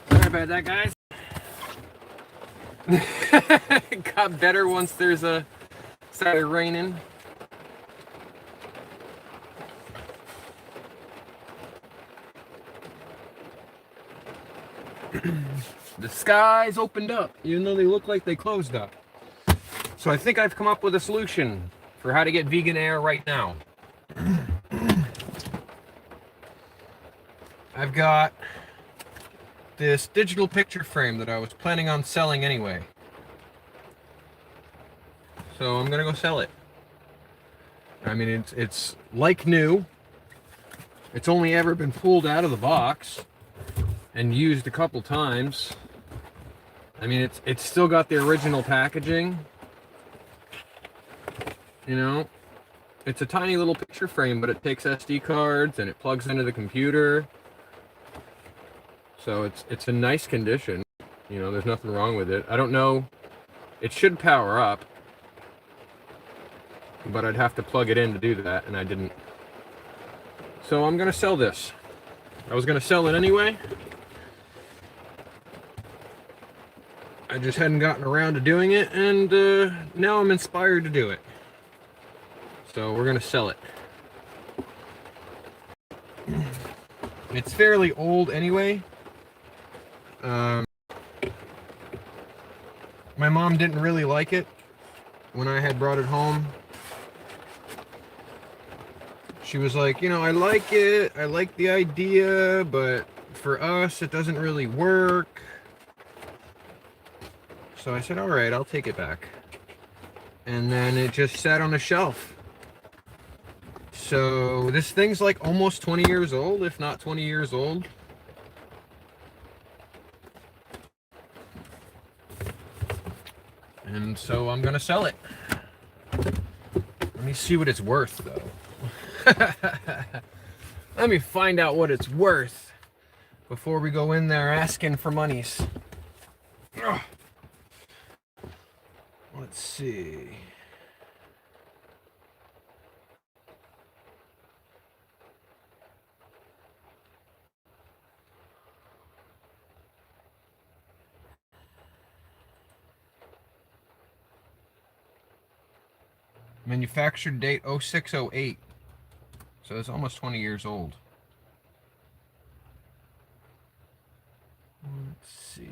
Sorry about that, guys. Got better once there's a started raining. The skies opened up, even though they look like they closed up. So I think I've come up with a solution for how to get vegan air right now. I've got this digital picture frame that I was planning on selling anyway. So I'm gonna go sell it. I mean, it's like new. It's only ever been pulled out of the box and used a couple times. I mean, it's still got the original packaging. You know, it's a tiny little picture frame, but it takes SD cards and it plugs into the computer. So it's in nice condition. You know, there's nothing wrong with it. I don't know. It should power up, but I'd have to plug it in to do that, and I didn't. So I'm gonna sell this. I was gonna sell it anyway. I just hadn't gotten around to doing it, and now I'm inspired to do it. So we're gonna sell it. It's fairly old anyway. My mom didn't really like it when I had brought it home. She was like, you know, I like it, I like the idea, but for us, it doesn't really work. So I said, all right, I'll take it back. And then it just sat on a shelf. So this thing's like almost 20 years old, if not 20 years old. And so I'm gonna sell it. Let me see what it's worth, though. Let me find out what it's worth before we go in there asking for monies. Ugh. Let's see. Manufactured date 0608. So it's almost 20 years old. Let's see.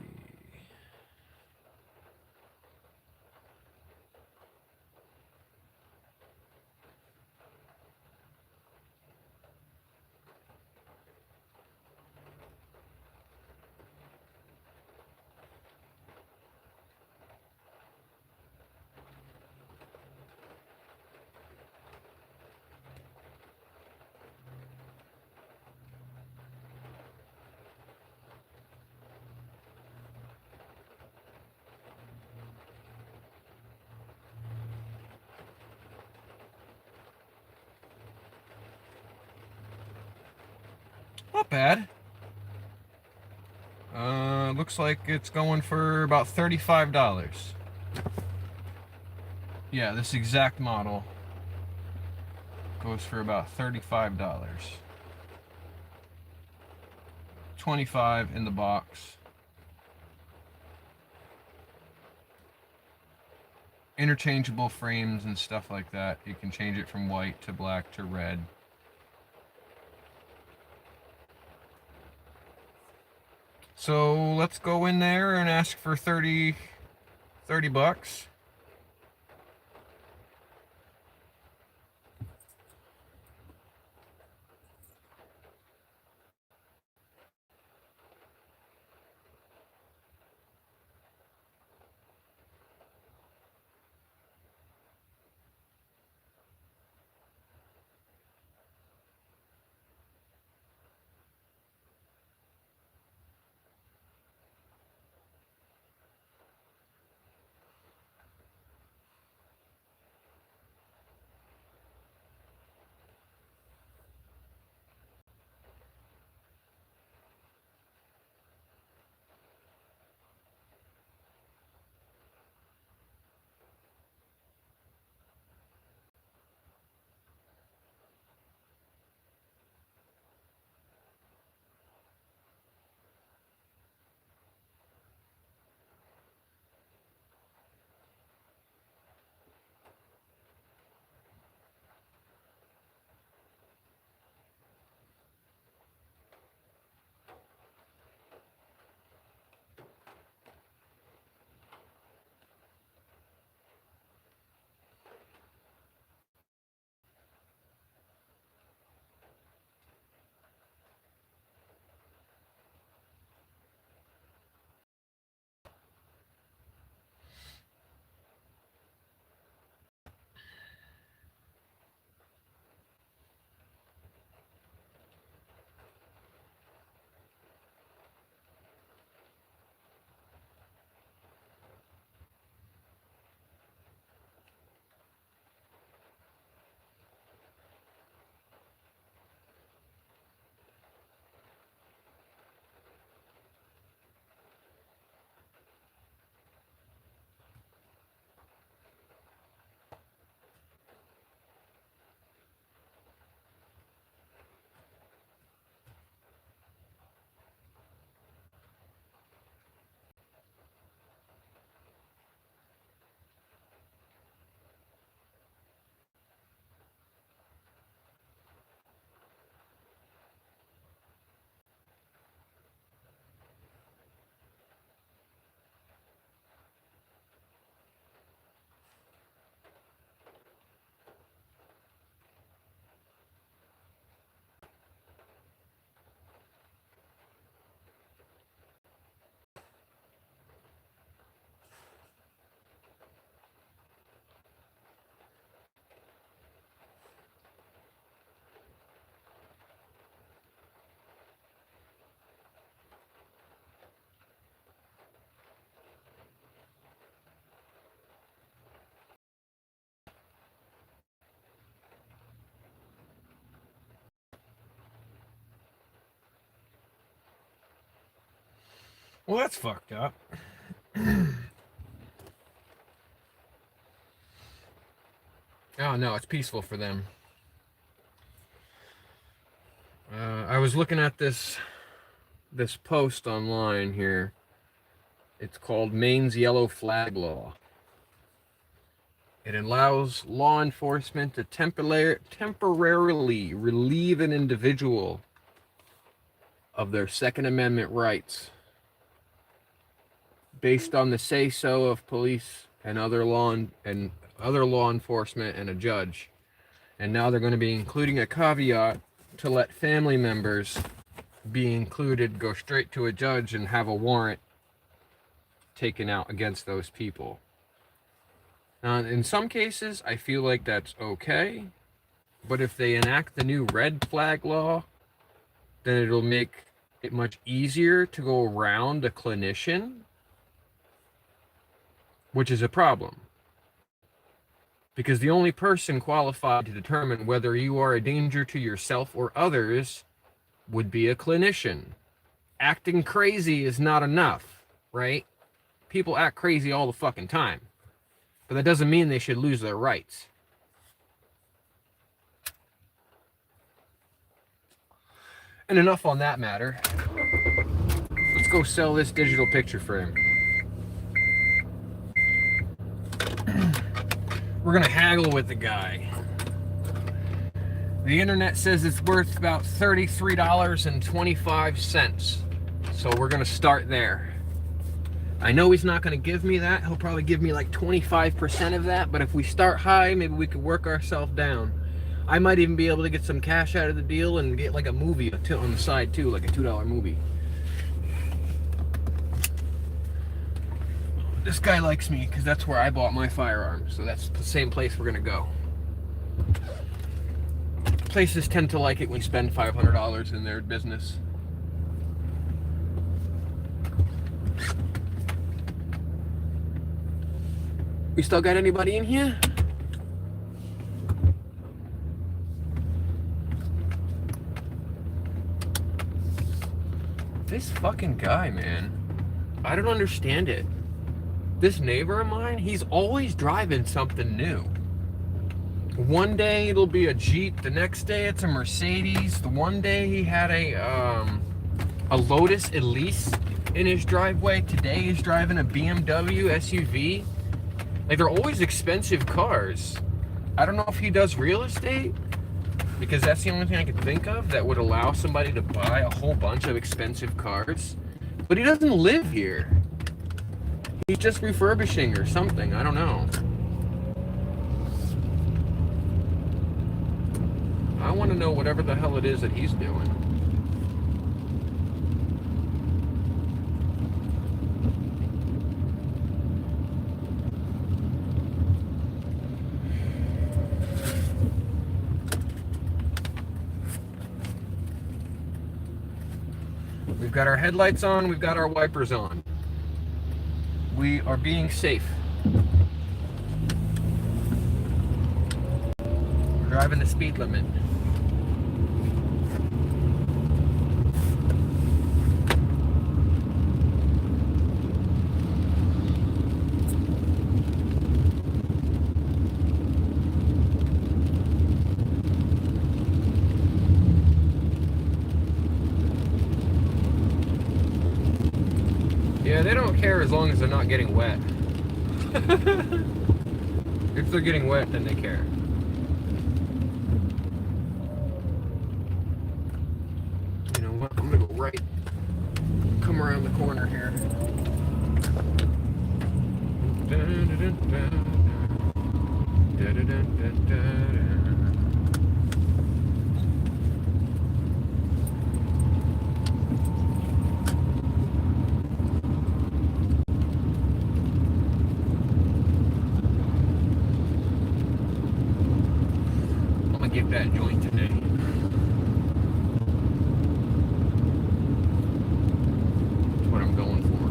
Not bad. Looks like it's going for about $35. Yeah, this exact model goes for about $35. 25 in the box. Interchangeable frames and stuff like that. You can change it from white to black to red. So let's go in there and ask for 30 bucks. Well, that's fucked up. Oh no, it's peaceful for them. I was looking at this post online here. It's called Maine's Yellow Flag Law. It allows law enforcement to temporarily relieve an individual of their Second Amendment rights based on the say-so of police and other law enforcement and a judge. And now they're going to be including a caveat to let family members be included, go straight to a judge and have a warrant taken out against those people. Now, in some cases, I feel like that's okay, but if they enact the new red flag law, then it'll make it much easier to go around a clinician, which is a problem. Because the only person qualified to determine whether you are a danger to yourself or others would be a clinician. Acting crazy is not enough, right? People act crazy all the fucking time. But that doesn't mean they should lose their rights. And enough on that matter. Let's go sell this digital picture frame. We're gonna haggle with the guy. The internet says it's worth about $33.25. So we're gonna start there. I know he's not gonna give me that. He'll probably give me like 25% of that, but if we start high, maybe we could work ourselves down. I might even be able to get some cash out of the deal and get like a movie on the side too, like a $2 movie. This guy likes me because that's where I bought my firearms, so that's the same place we're gonna go. Places tend to like it when you spend $500 in their business. We still got anybody in here? This fucking guy, man. I don't understand it. This neighbor of mine, he's always driving something new. One day it'll be a Jeep, the next day it's a Mercedes. The one day he had a Lotus Elise in his driveway. Today he's driving a BMW SUV. Like, they're always expensive cars. I don't know if he does real estate, because that's the only thing I can think of that would allow somebody to buy a whole bunch of expensive cars. But he doesn't live here. He's just refurbishing or something. I don't know. I want to know whatever the hell it is that he's doing. We've got our headlights on, we've got our wipers on. We are being safe. We're driving the speed limit. Yeah, they don't care as long as they're not getting wet. If they're getting wet, then they care. You know what? I'm gonna go right. Come around the corner here. Get that joint today. That's what I'm going for.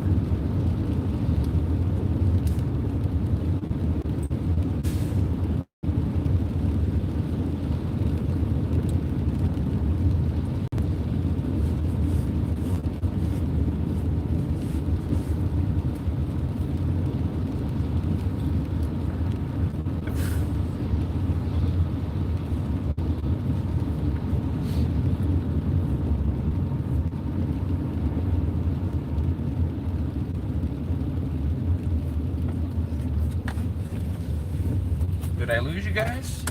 Did I lose you guys?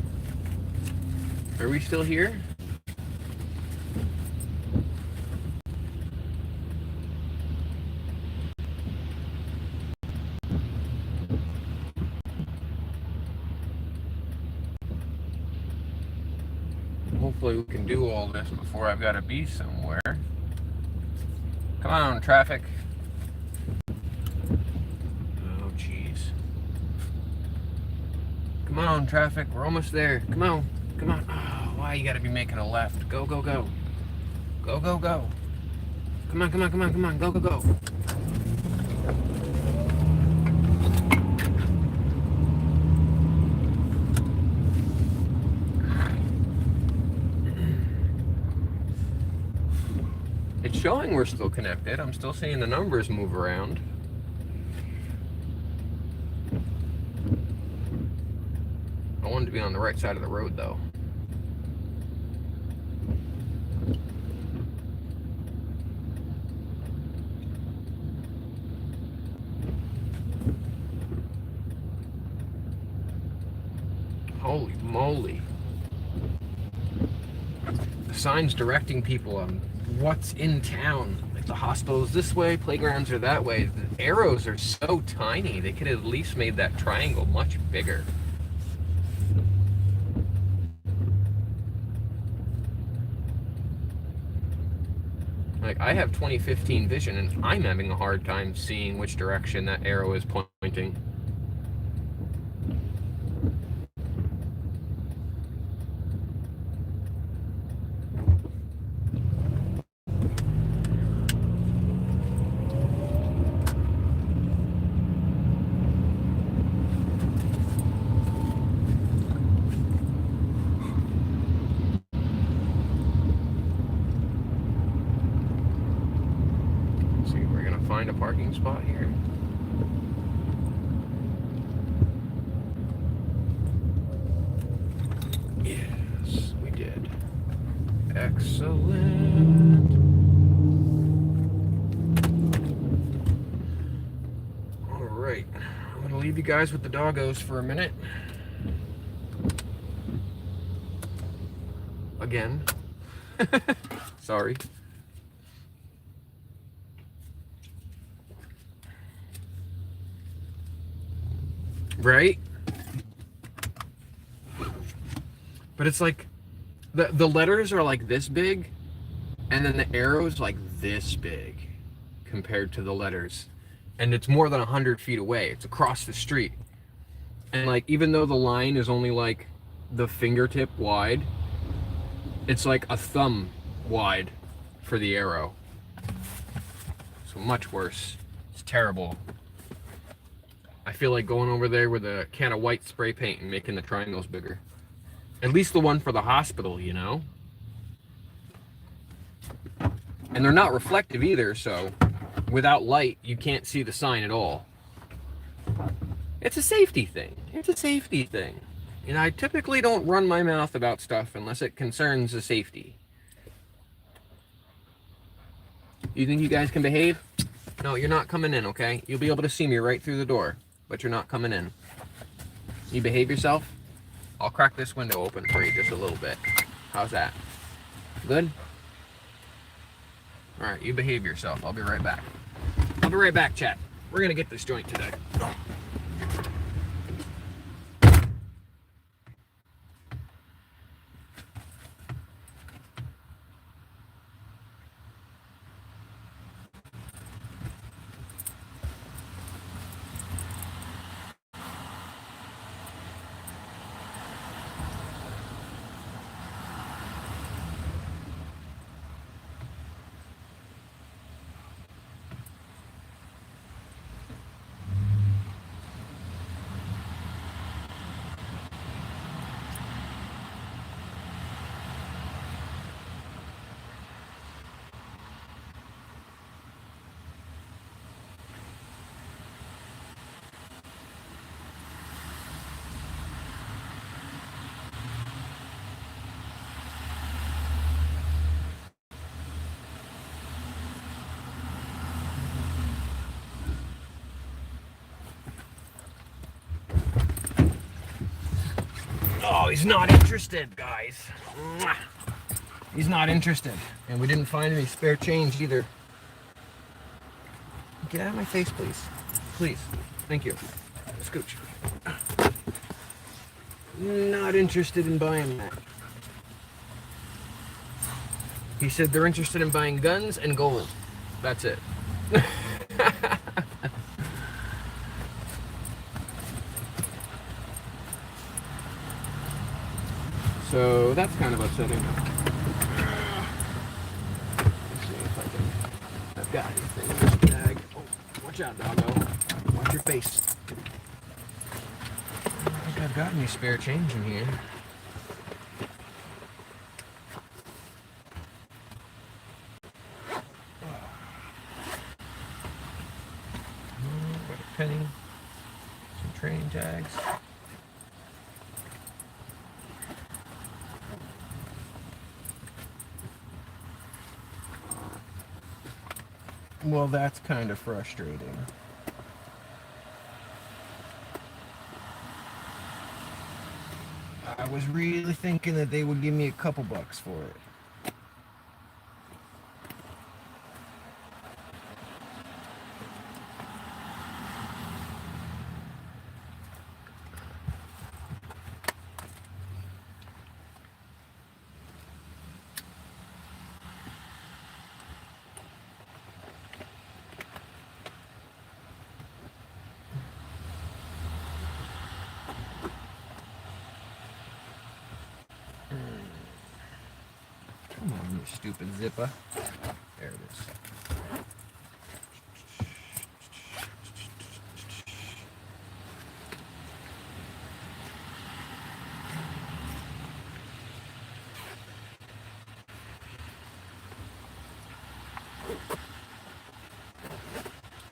Are we still here? Hopefully we can do all this before I've got to be somewhere. Come on, traffic. Oh, jeez. Come on, traffic. We're almost there. Come on. Come on. Oh, why you gotta be making a left? Go, go, go. Go, go, go. Come on, come on, come on, come on. Go, go, go. It's showing we're still connected. I'm still seeing the numbers move around. I wanted to be on the right side of the road, though. Holy moly. The sign's directing people on what's in town. Like the hospital's this way, playgrounds are that way. The arrows are so tiny. They could have at least made that triangle much bigger. Like, I have 2015 vision, and I'm having a hard time seeing which direction that arrow is pointing. Find a parking spot here. Yes, we did. Excellent. All right, I'm gonna leave you guys with the doggos for a minute. Again. Sorry. Right? But it's like the letters are like this big, and then the arrow's like this big compared to the letters. And it's more than 100 feet away. It's across the street. And like, even though the line is only like the fingertip wide, it's like a thumb wide for the arrow. So much worse. It's terrible. I feel like going over there with a can of white spray paint and making the triangles bigger. At least the one for the hospital, you know? And they're not reflective either, so without light, you can't see the sign at all. It's a safety thing. It's a safety thing. And I typically don't run my mouth about stuff unless it concerns the safety. You think you guys can behave? No, you're not coming in, okay? You'll be able to see me right through the door, but you're not coming in. You behave yourself? I'll crack this window open for you just a little bit. How's that? Good? All right, you behave yourself. I'll be right back. I'll be right back, chat. We're gonna get this joint today. Oh, he's not interested, guys. Mwah. He's not interested. And we didn't find any spare change either. Get out of my face, please. Please. Thank you. Scooch. Not interested in buying that. He said they're interested in buying guns and gold. That's it. So that's kind of upsetting. Let's see if I can. I've got anything in this bag. Oh, watch out, doggo. Watch your face. I don't think I've got any spare change in here. Got a penny. Some train tags. Well, that's kind of frustrating. I was really thinking that they would give me a couple bucks for it. Come on, you stupid zipper. There it is.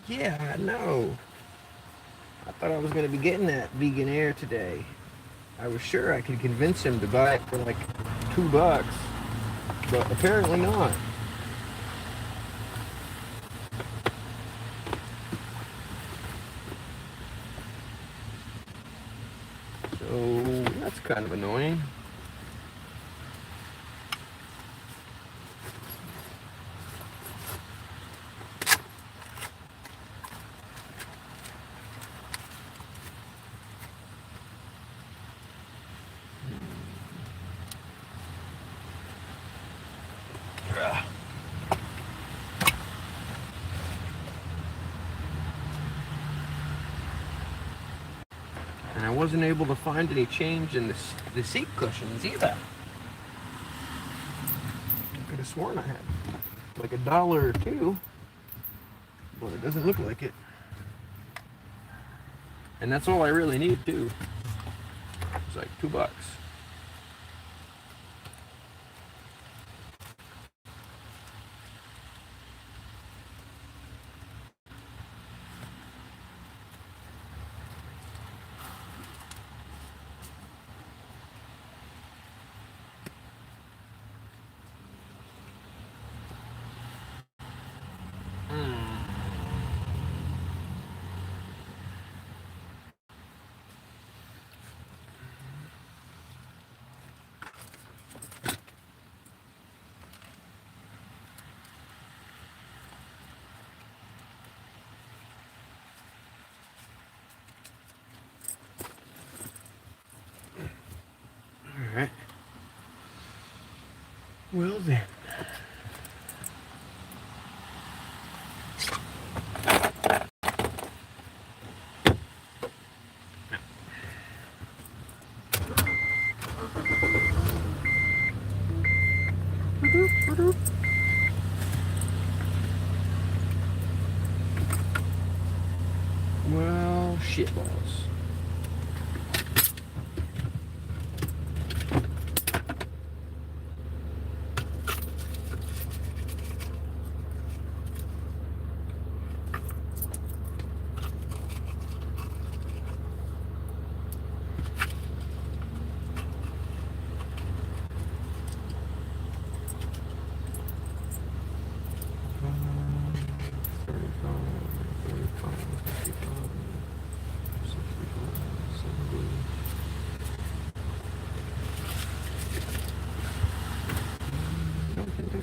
Yeah, I know. I thought I was going to be getting that vegan air today. I was sure I could convince him to buy it for like $2, but apparently not. So that's kind of annoying. And I wasn't able to find any change in the seat cushions either. I could have sworn I had like $1 or $2, but it doesn't look like it. And that's all I really need too. It's like $2. Alright. Well then. Well, shitballs.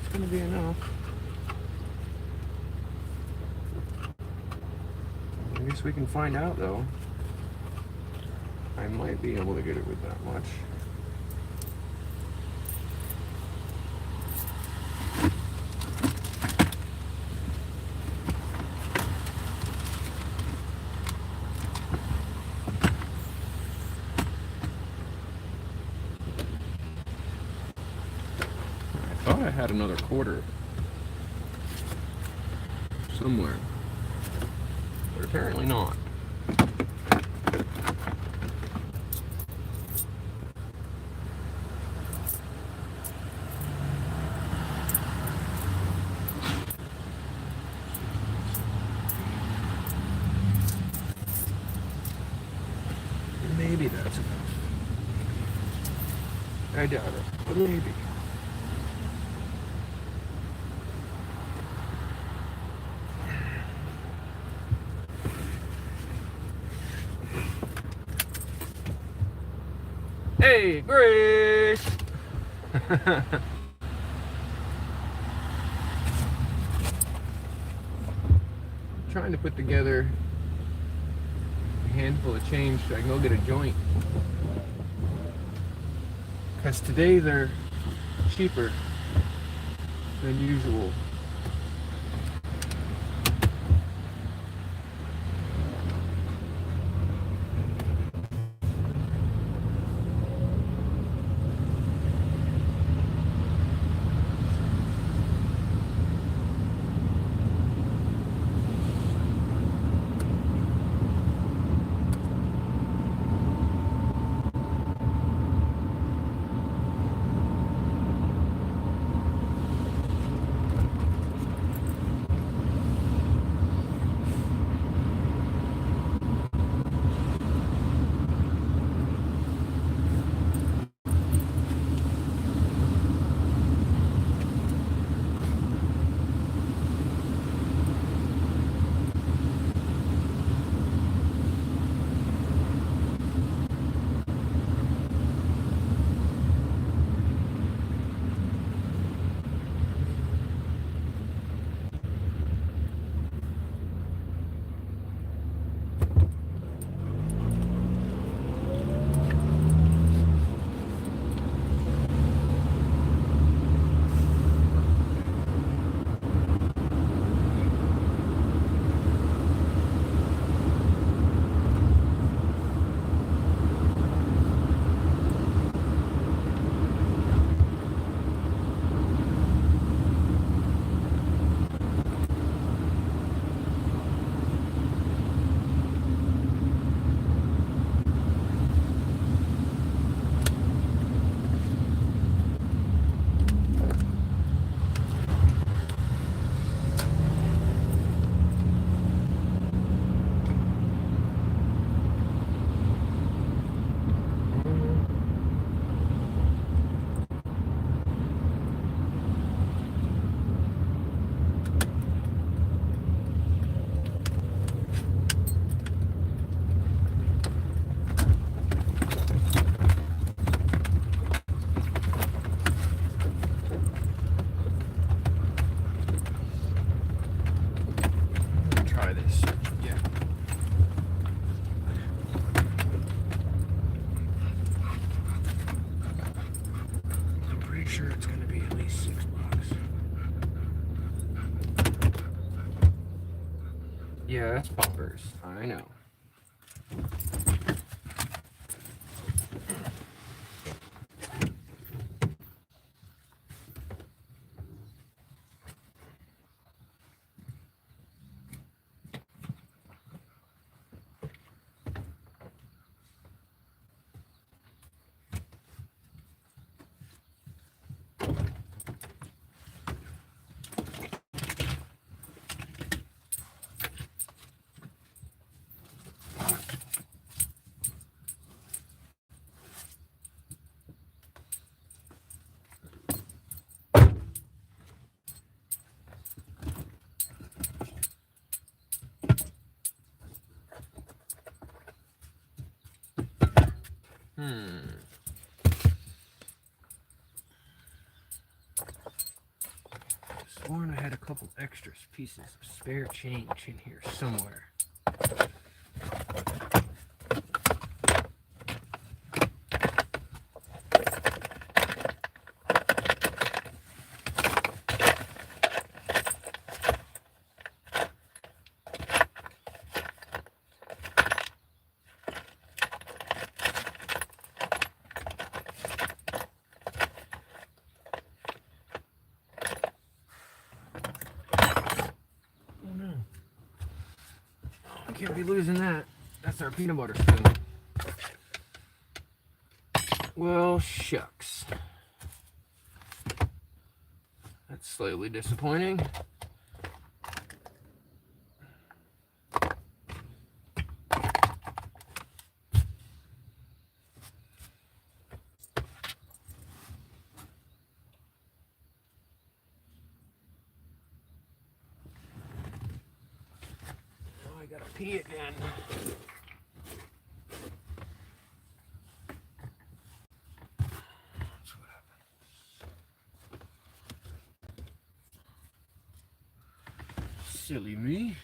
it's going to be enough. I guess we can find out, though. I might be able to get it with that much. I thought I had another quarter somewhere, but apparently not. Maybe that's enough. I doubt it, but maybe. Hey, Grace! Trying to put together a handful of change so I can go get a joint. Because today they're cheaper than usual. Sure it's going to be at least $6. Yeah, that's poppers. I know. sworn I had a couple extra pieces of spare change in here somewhere. Can't be losing that. That's our peanut butter spoon. Well, shucks. That's slightly disappointing. Now I gotta pee again. Silly me.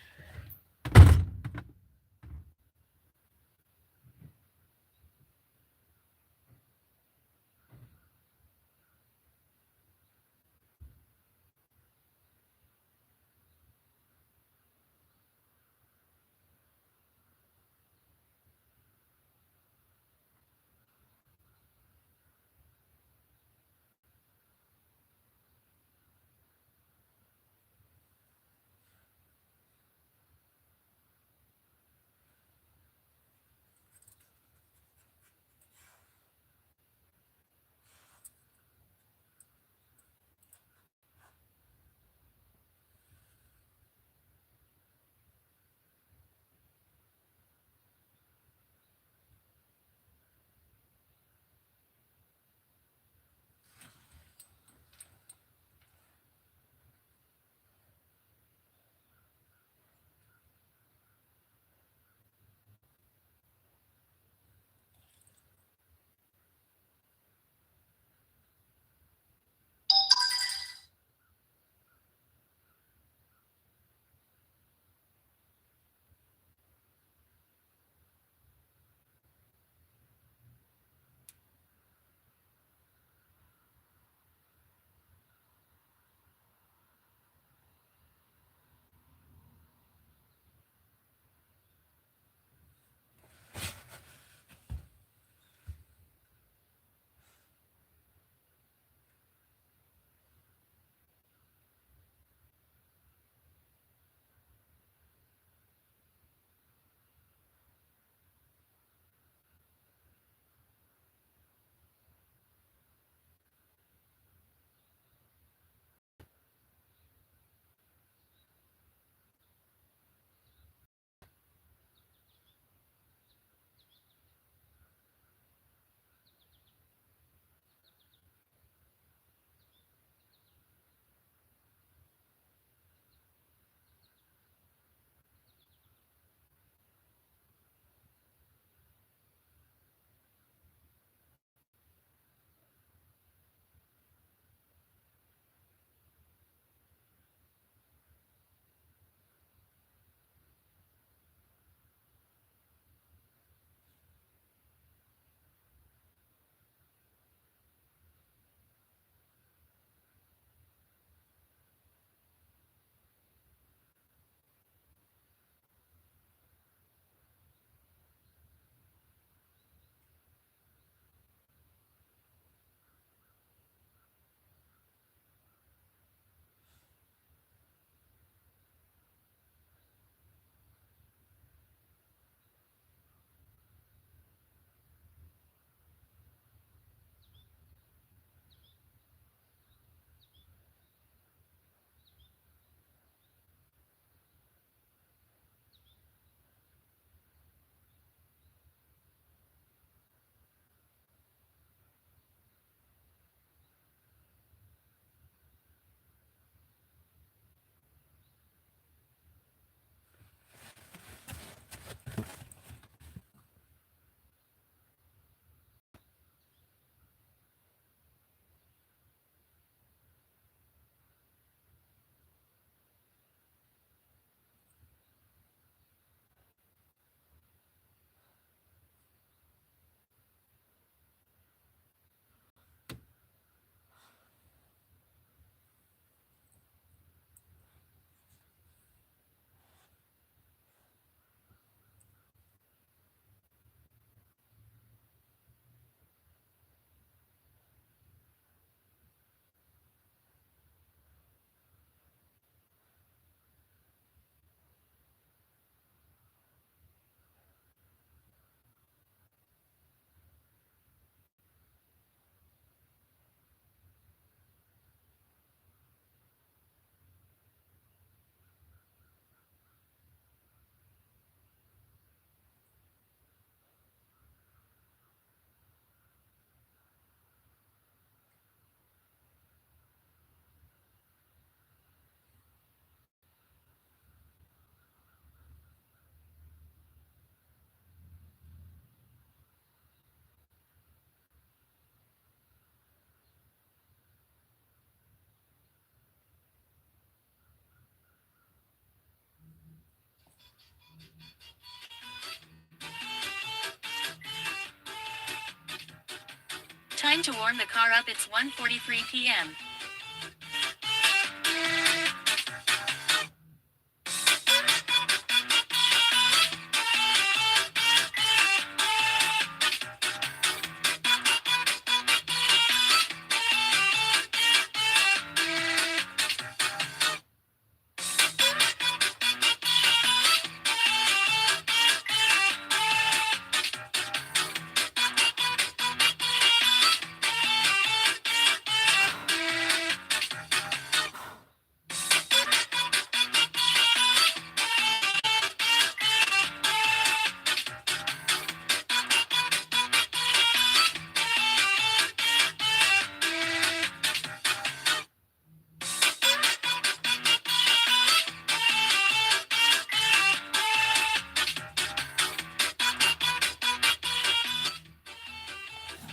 Time to warm the car up, it's 1:43 p.m.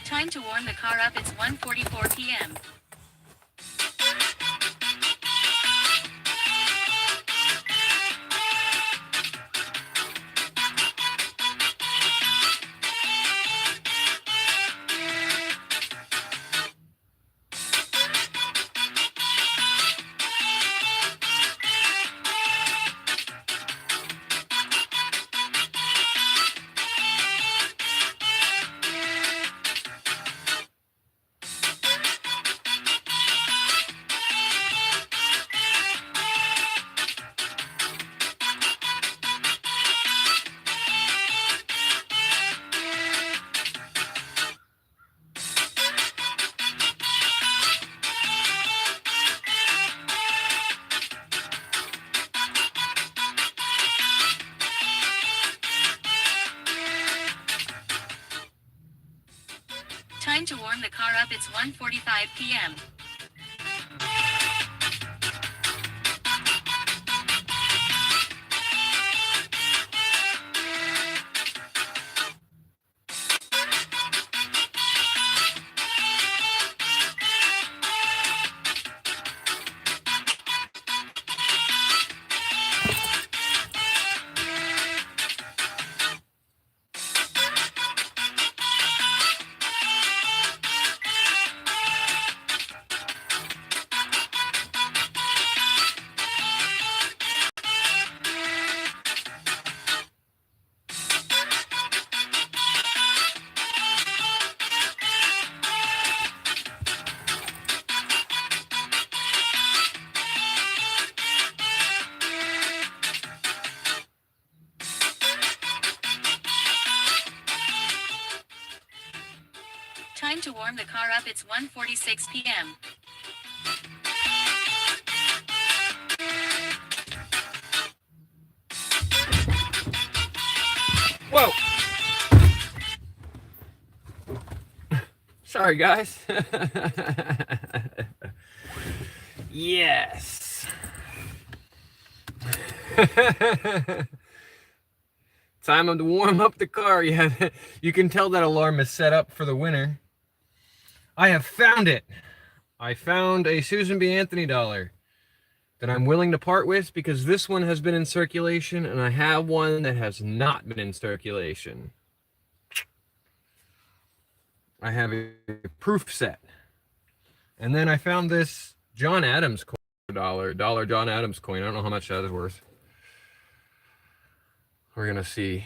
Time to warm the car up, it's 1:44 p.m. Time to warm the car up, it's 1:45 p.m. Time to warm the car up, it's 1:46 p.m. Whoa! Sorry, guys. Yes. Time to warm up the car. Yeah, you can tell that alarm is set up for the winter. I have found it. I found a Susan B. Anthony dollar that I'm willing to part with because this one has been in circulation and I have one that has not been in circulation. I have a proof set. And then I found this John Adams coin, dollar John Adams coin. I don't know how much that is worth. We're going to see.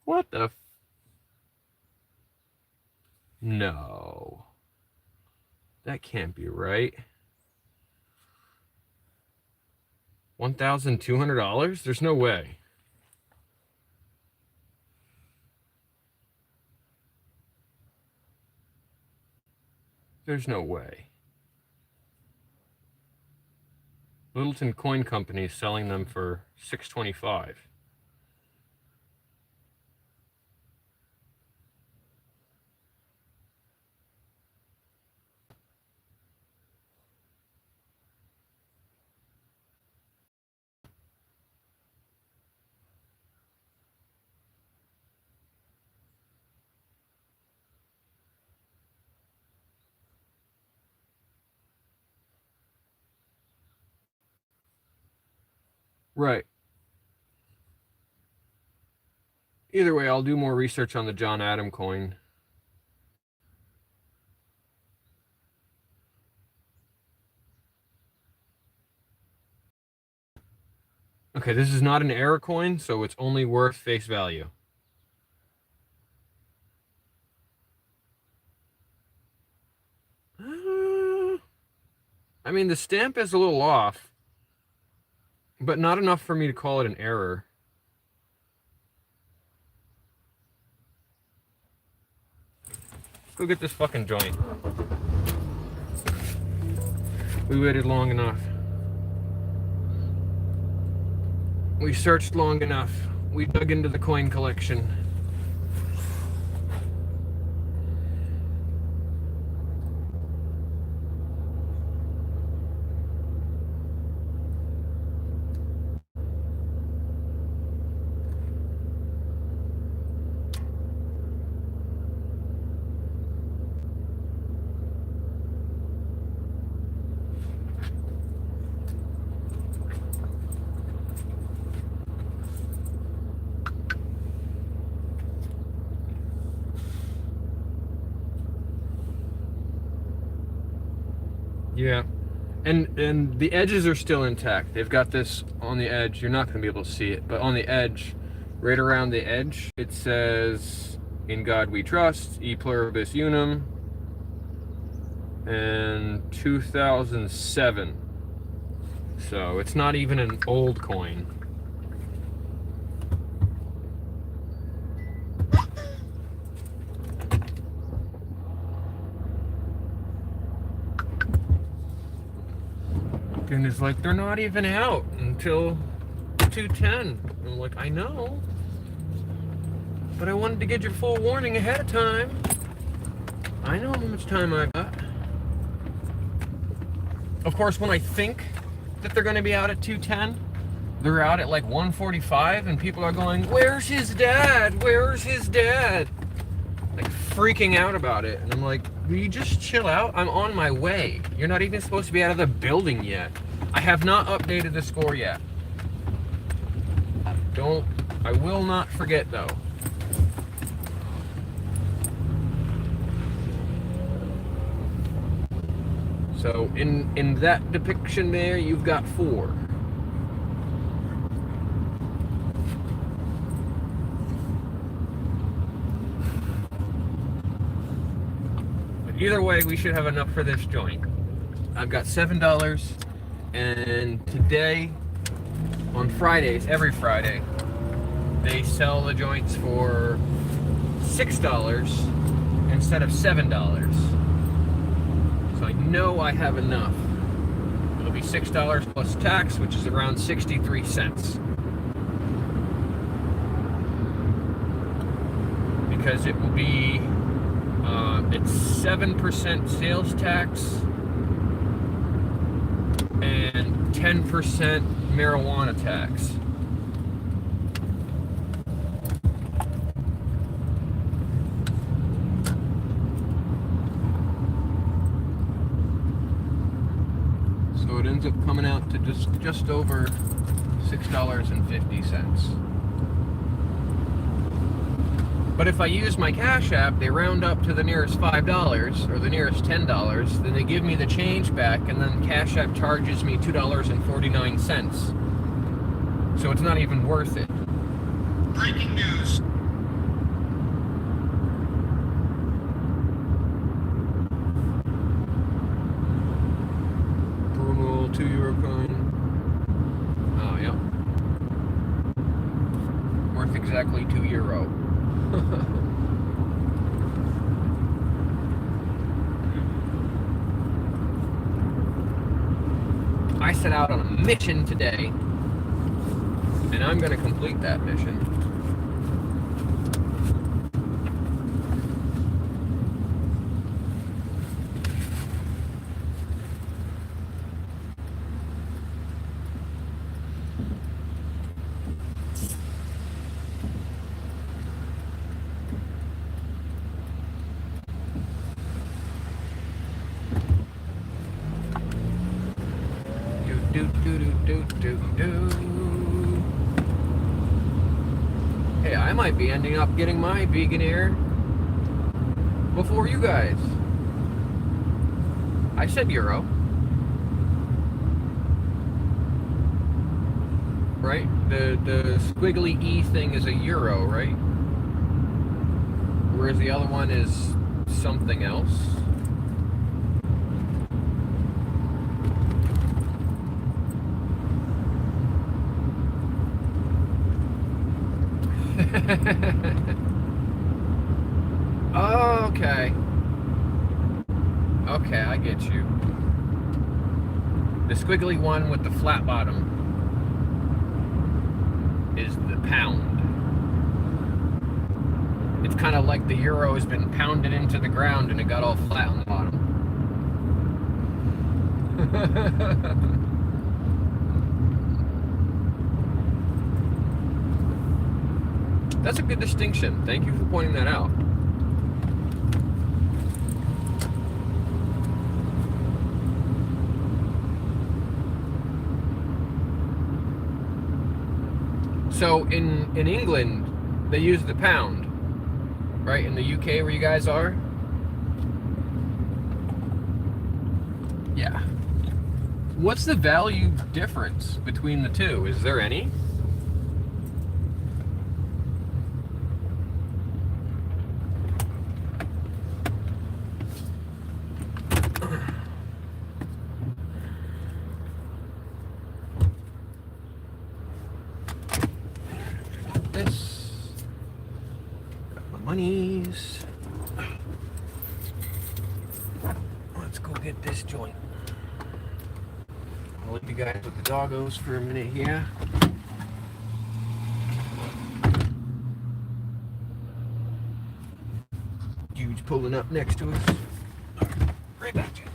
What the? No. That can't be right. $1,200? There's no way. There's no way. Littleton Coin Company is selling them for $625. Right. Either way, I'll do more research on the John Adam coin. Okay, this is not an error coin, so it's only worth face value. I mean, the stamp is a little off, but not enough for me to call it an error. Let's go get this fucking joint. We waited long enough. We searched long enough. We dug into the coin collection. Yeah. And the edges are still intact. They've got this on the edge. You're not going to be able to see it, but on the edge, right around the edge, it says, "In God We Trust, E Pluribus Unum," and 2007. So it's not even an old coin. And it's like, they're not even out until 210. I'm like, I know, but I wanted to get your full warning ahead of time. I know how much time I got. Of course, when I think that they're going to be out at 210, they're out at like 1:45, and people are going, "Where's his dad? Where's his dad?" Like freaking out about it. And I'm like, will you just chill out? I'm on my way. You're not even supposed to be out of the building yet. I have not updated the score yet. I will not forget though. So in that depiction there, you've got 4. But either way, we should have enough for this joint. I've got $7, and today, on Fridays, every Friday, they sell the joints for $6 instead of $7. So I know I have enough. It'll be $6 plus tax, which is around 63 cents. Because it will be, it's 7% sales tax and 10% marijuana tax. So it ends up coming out to just over $6.50. But if I use my Cash App, they round up to the nearest $5 or the nearest $10. Then they give me the change back, and then Cash App charges me $2.49. So it's not even worth it. Breaking news. Promo €2 coin. Oh, yeah. Worth exactly €2. I set out on a mission today, and I'm going to complete that mission. Do do do do do do do. I might be ending up getting my vegan air before you guys. I said euro. Right? The squiggly E thing is a euro, right? Whereas the other one is something else. Okay. Okay, I get you. The squiggly one with the flat bottom is the pound. It's kind of like the euro has been pounded into the ground and it got all flat on the bottom. That's a good distinction. Thank you for pointing that out. So in England, they use the pound, right? In the UK where you guys are? Yeah. What's the value difference between the two? Is there any? This. Got my monies. Let's go get this joint. I'll leave you guys with the doggos for a minute here. Huge pulling up next to us. Right back to you.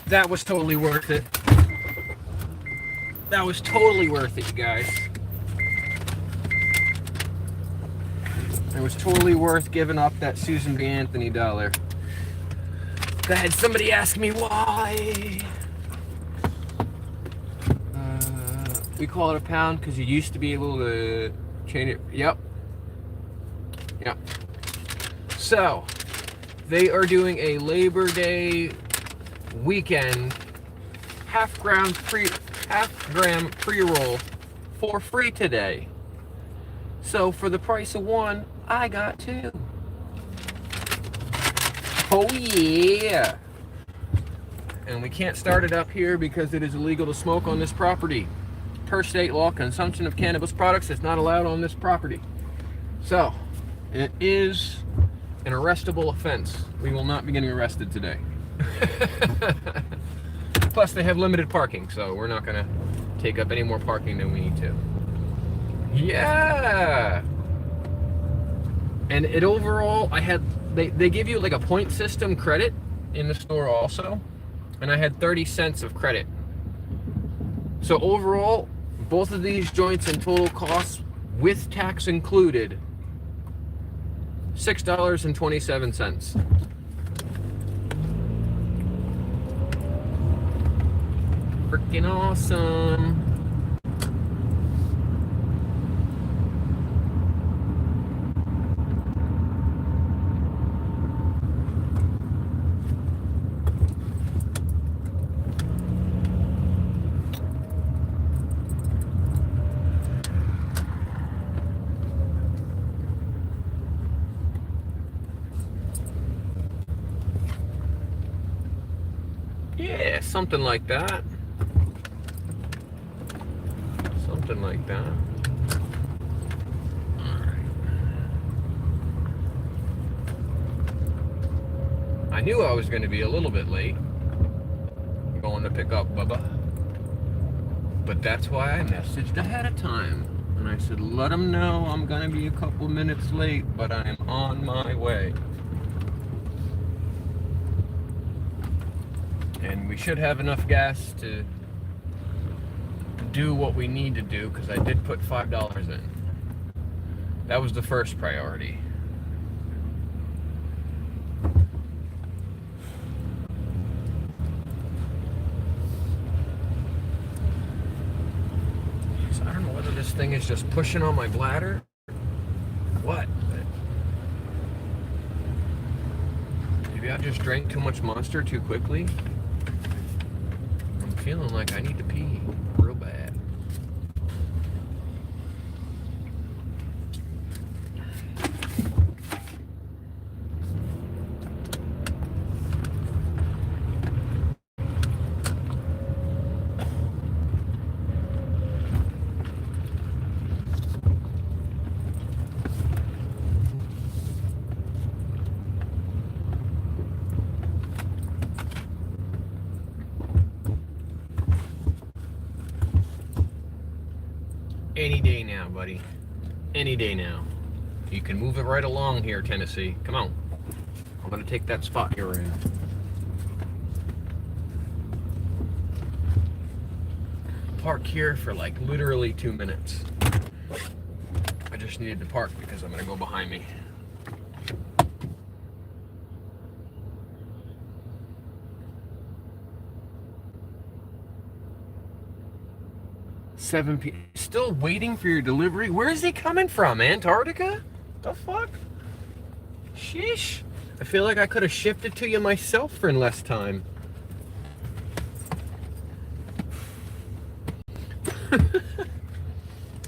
That was totally worth it. That was totally worth it, you guys. It was totally worth giving up that Susan B. Anthony dollar. Go ahead, somebody ask me why. We call it a pound because you used to be able to change it. Yep. Yep. So, they are doing a Labor Day weekend half gram pre-roll for free today. So for the price of one, I got two. Oh yeah. and we can't start it up here because it is illegal to smoke on this property. Per state law, consumption of cannabis products is not allowed on this property. So, it is an arrestable offense. We will not be getting arrested today. Plus, they have limited parking, so we're not going to take up any more parking than we need to. Yeah! And it overall, they give you like a point system credit in the store also, and I had 30 cents of credit. So overall, both of these joints in total costs, with tax included, $6.27. Freaking awesome. Yeah, something like that. Something like that. Alright. I knew I was going to be a little bit late going to pick up Bubba. But that's why I messaged ahead of time. And I said, let them know I'm going to be a couple minutes late, but I'm on my way. And we should have enough gas to do what we need to do, because I did put $5 in. That was the first priority. So I don't know whether this thing is just pushing on my bladder or what, but maybe I just drank too much Monster too quickly. I'm feeling like I need to pee real bad. Any day now, buddy. Any day now. You can move it right along here, Tennessee. Come on. I'm gonna take that spot you're in. Park here for like literally 2 minutes. I just needed to park because I'm gonna go behind me. 7 p.m. Still waiting for your delivery? Where is he coming from? Antarctica? The fuck? Sheesh. I feel like I could have shipped it to you myself for less time.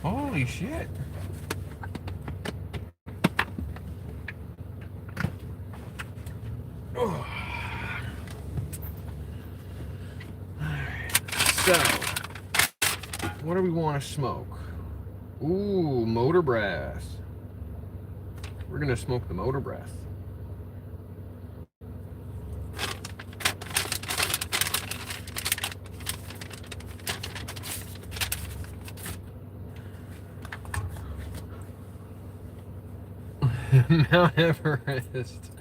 Holy shit. Oh. Alright, so what do we want to smoke? Ooh, motor brass. We're gonna smoke the motor brass. Mount Everest.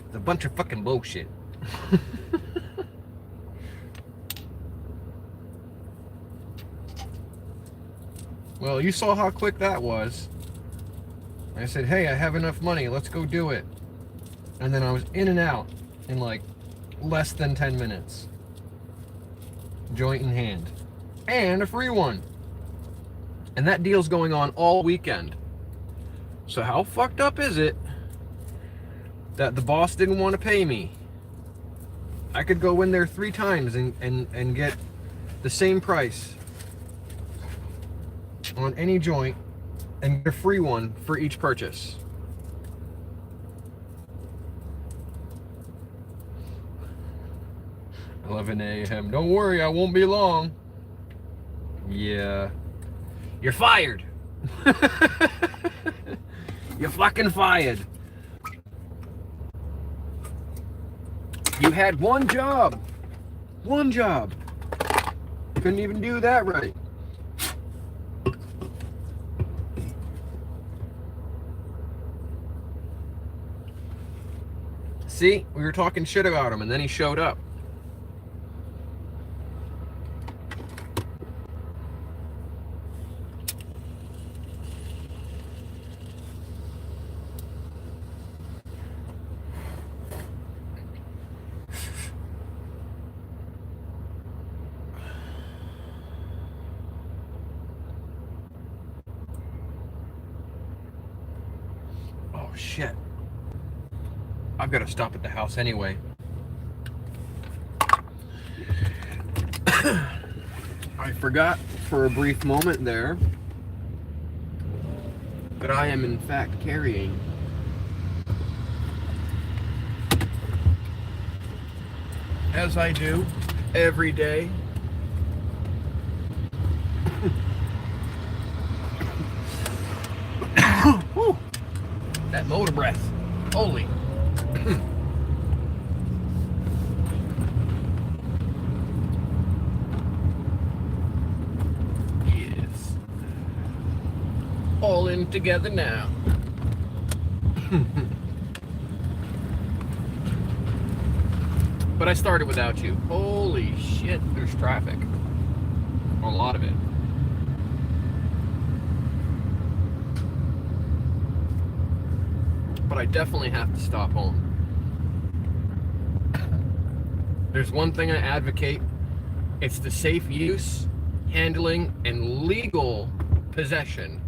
It's a bunch of fucking bullshit. Well, you saw how quick that was. I said, hey, I have enough money, let's go do it. And then I was in and out in like less than 10 minutes. Joint in hand. And a free one. And that deal's going on all weekend. So how fucked up is it that the boss didn't want to pay me? I could go in there 3 times and get the same price on any joint and get a free one for each purchase. 11 a.m. Don't worry, I won't be long. Yeah. You're fired. You're fucking fired. You had one job. One job. Couldn't even do that right. See, we were talking shit about him and then he showed up. Oh shit. I've got to stop at the house anyway. I forgot for a brief moment there that I am in fact carrying as I do every day. That motor breath. Holy. Yes. All in together now. But I started without you. Holy shit, there's traffic. A lot of it. But I definitely have to stop home. There's one thing I advocate. It's the safe use, handling, and legal possession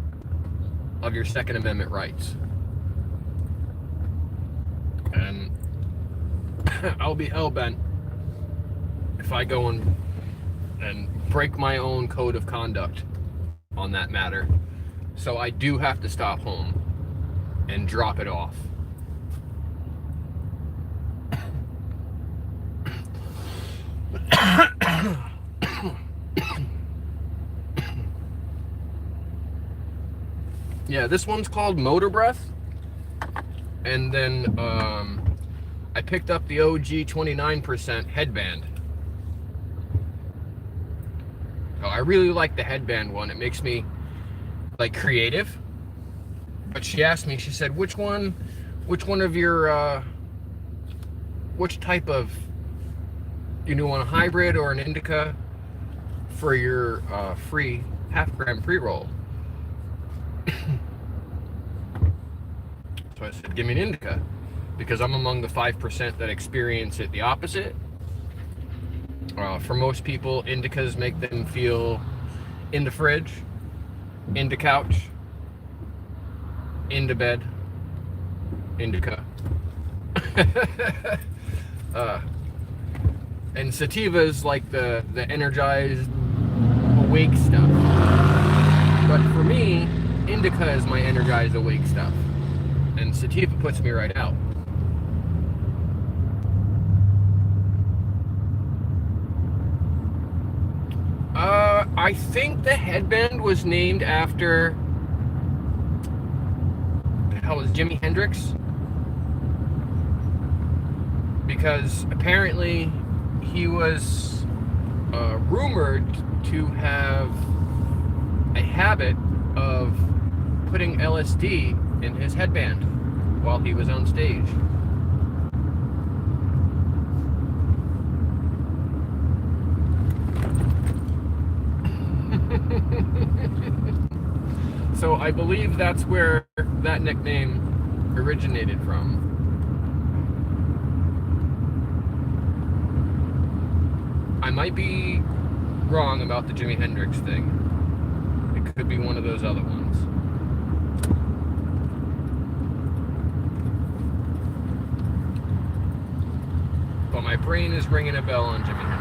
of your Second Amendment rights. And I'll be hell-bent if I go and break my own code of conduct on that matter. So I do have to stop home and drop it off. Yeah, this one's called Motor Breath. And then I picked up the OG 29% headband. Oh, I really like the headband one. It makes me like creative. But she asked me, she said, which one of your, which type of, you want a hybrid or an indica for your free half-gram pre-roll? So I said, give me an indica, because I'm among the 5% that experience it the opposite. For most people, indicas make them feel in the fridge, in the couch, into bed, indica. And sativas like the energized, awake stuff. But for me, indica is my energized, awake stuff. And sativa puts me right out. I think the headband was named after, the hell was Jimi Hendrix? Because apparently he was rumored to have a habit of putting LSD in his headband while he was on stage. So I believe that's where that nickname originated from. I might be wrong about the Jimi Hendrix thing. It could be one of those other ones. But my brain is ringing a bell on Jimi Hendrix.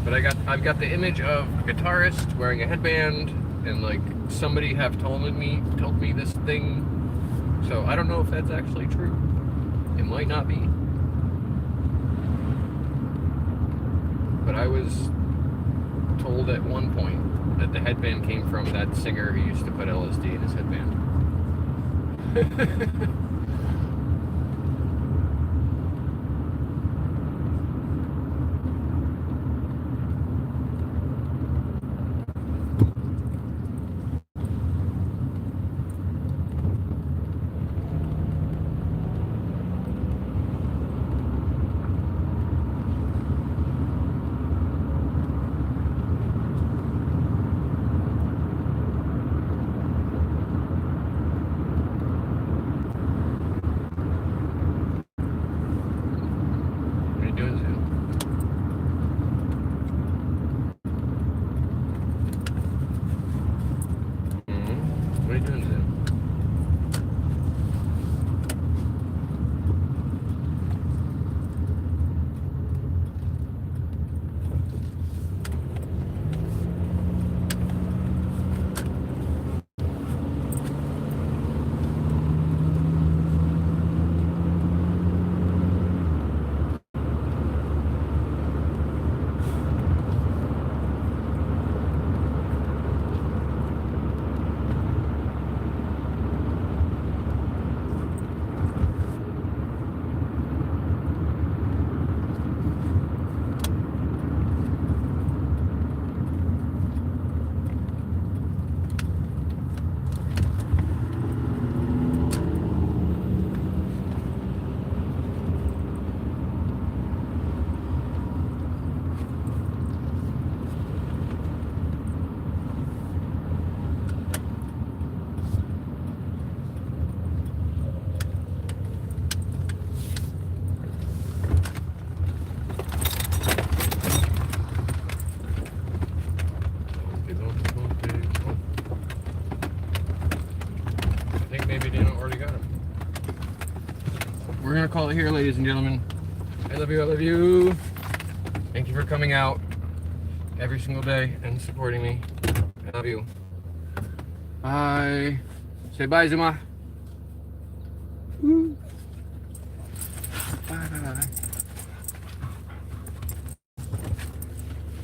But I've got the image of a guitarist wearing a headband, and like somebody have told me this thing. So I don't know if that's actually true. It might not be. But I was told at one point that the headband came from that singer who used to put LSD in his headband. What are you doing, Zoom? What are you doing, Zoom? I think maybe Dana already got him. We're gonna call it here, ladies and gentlemen. I love you, I love you. Thank you for coming out every single day and supporting me. I love you. Bye. Say bye, Zuma.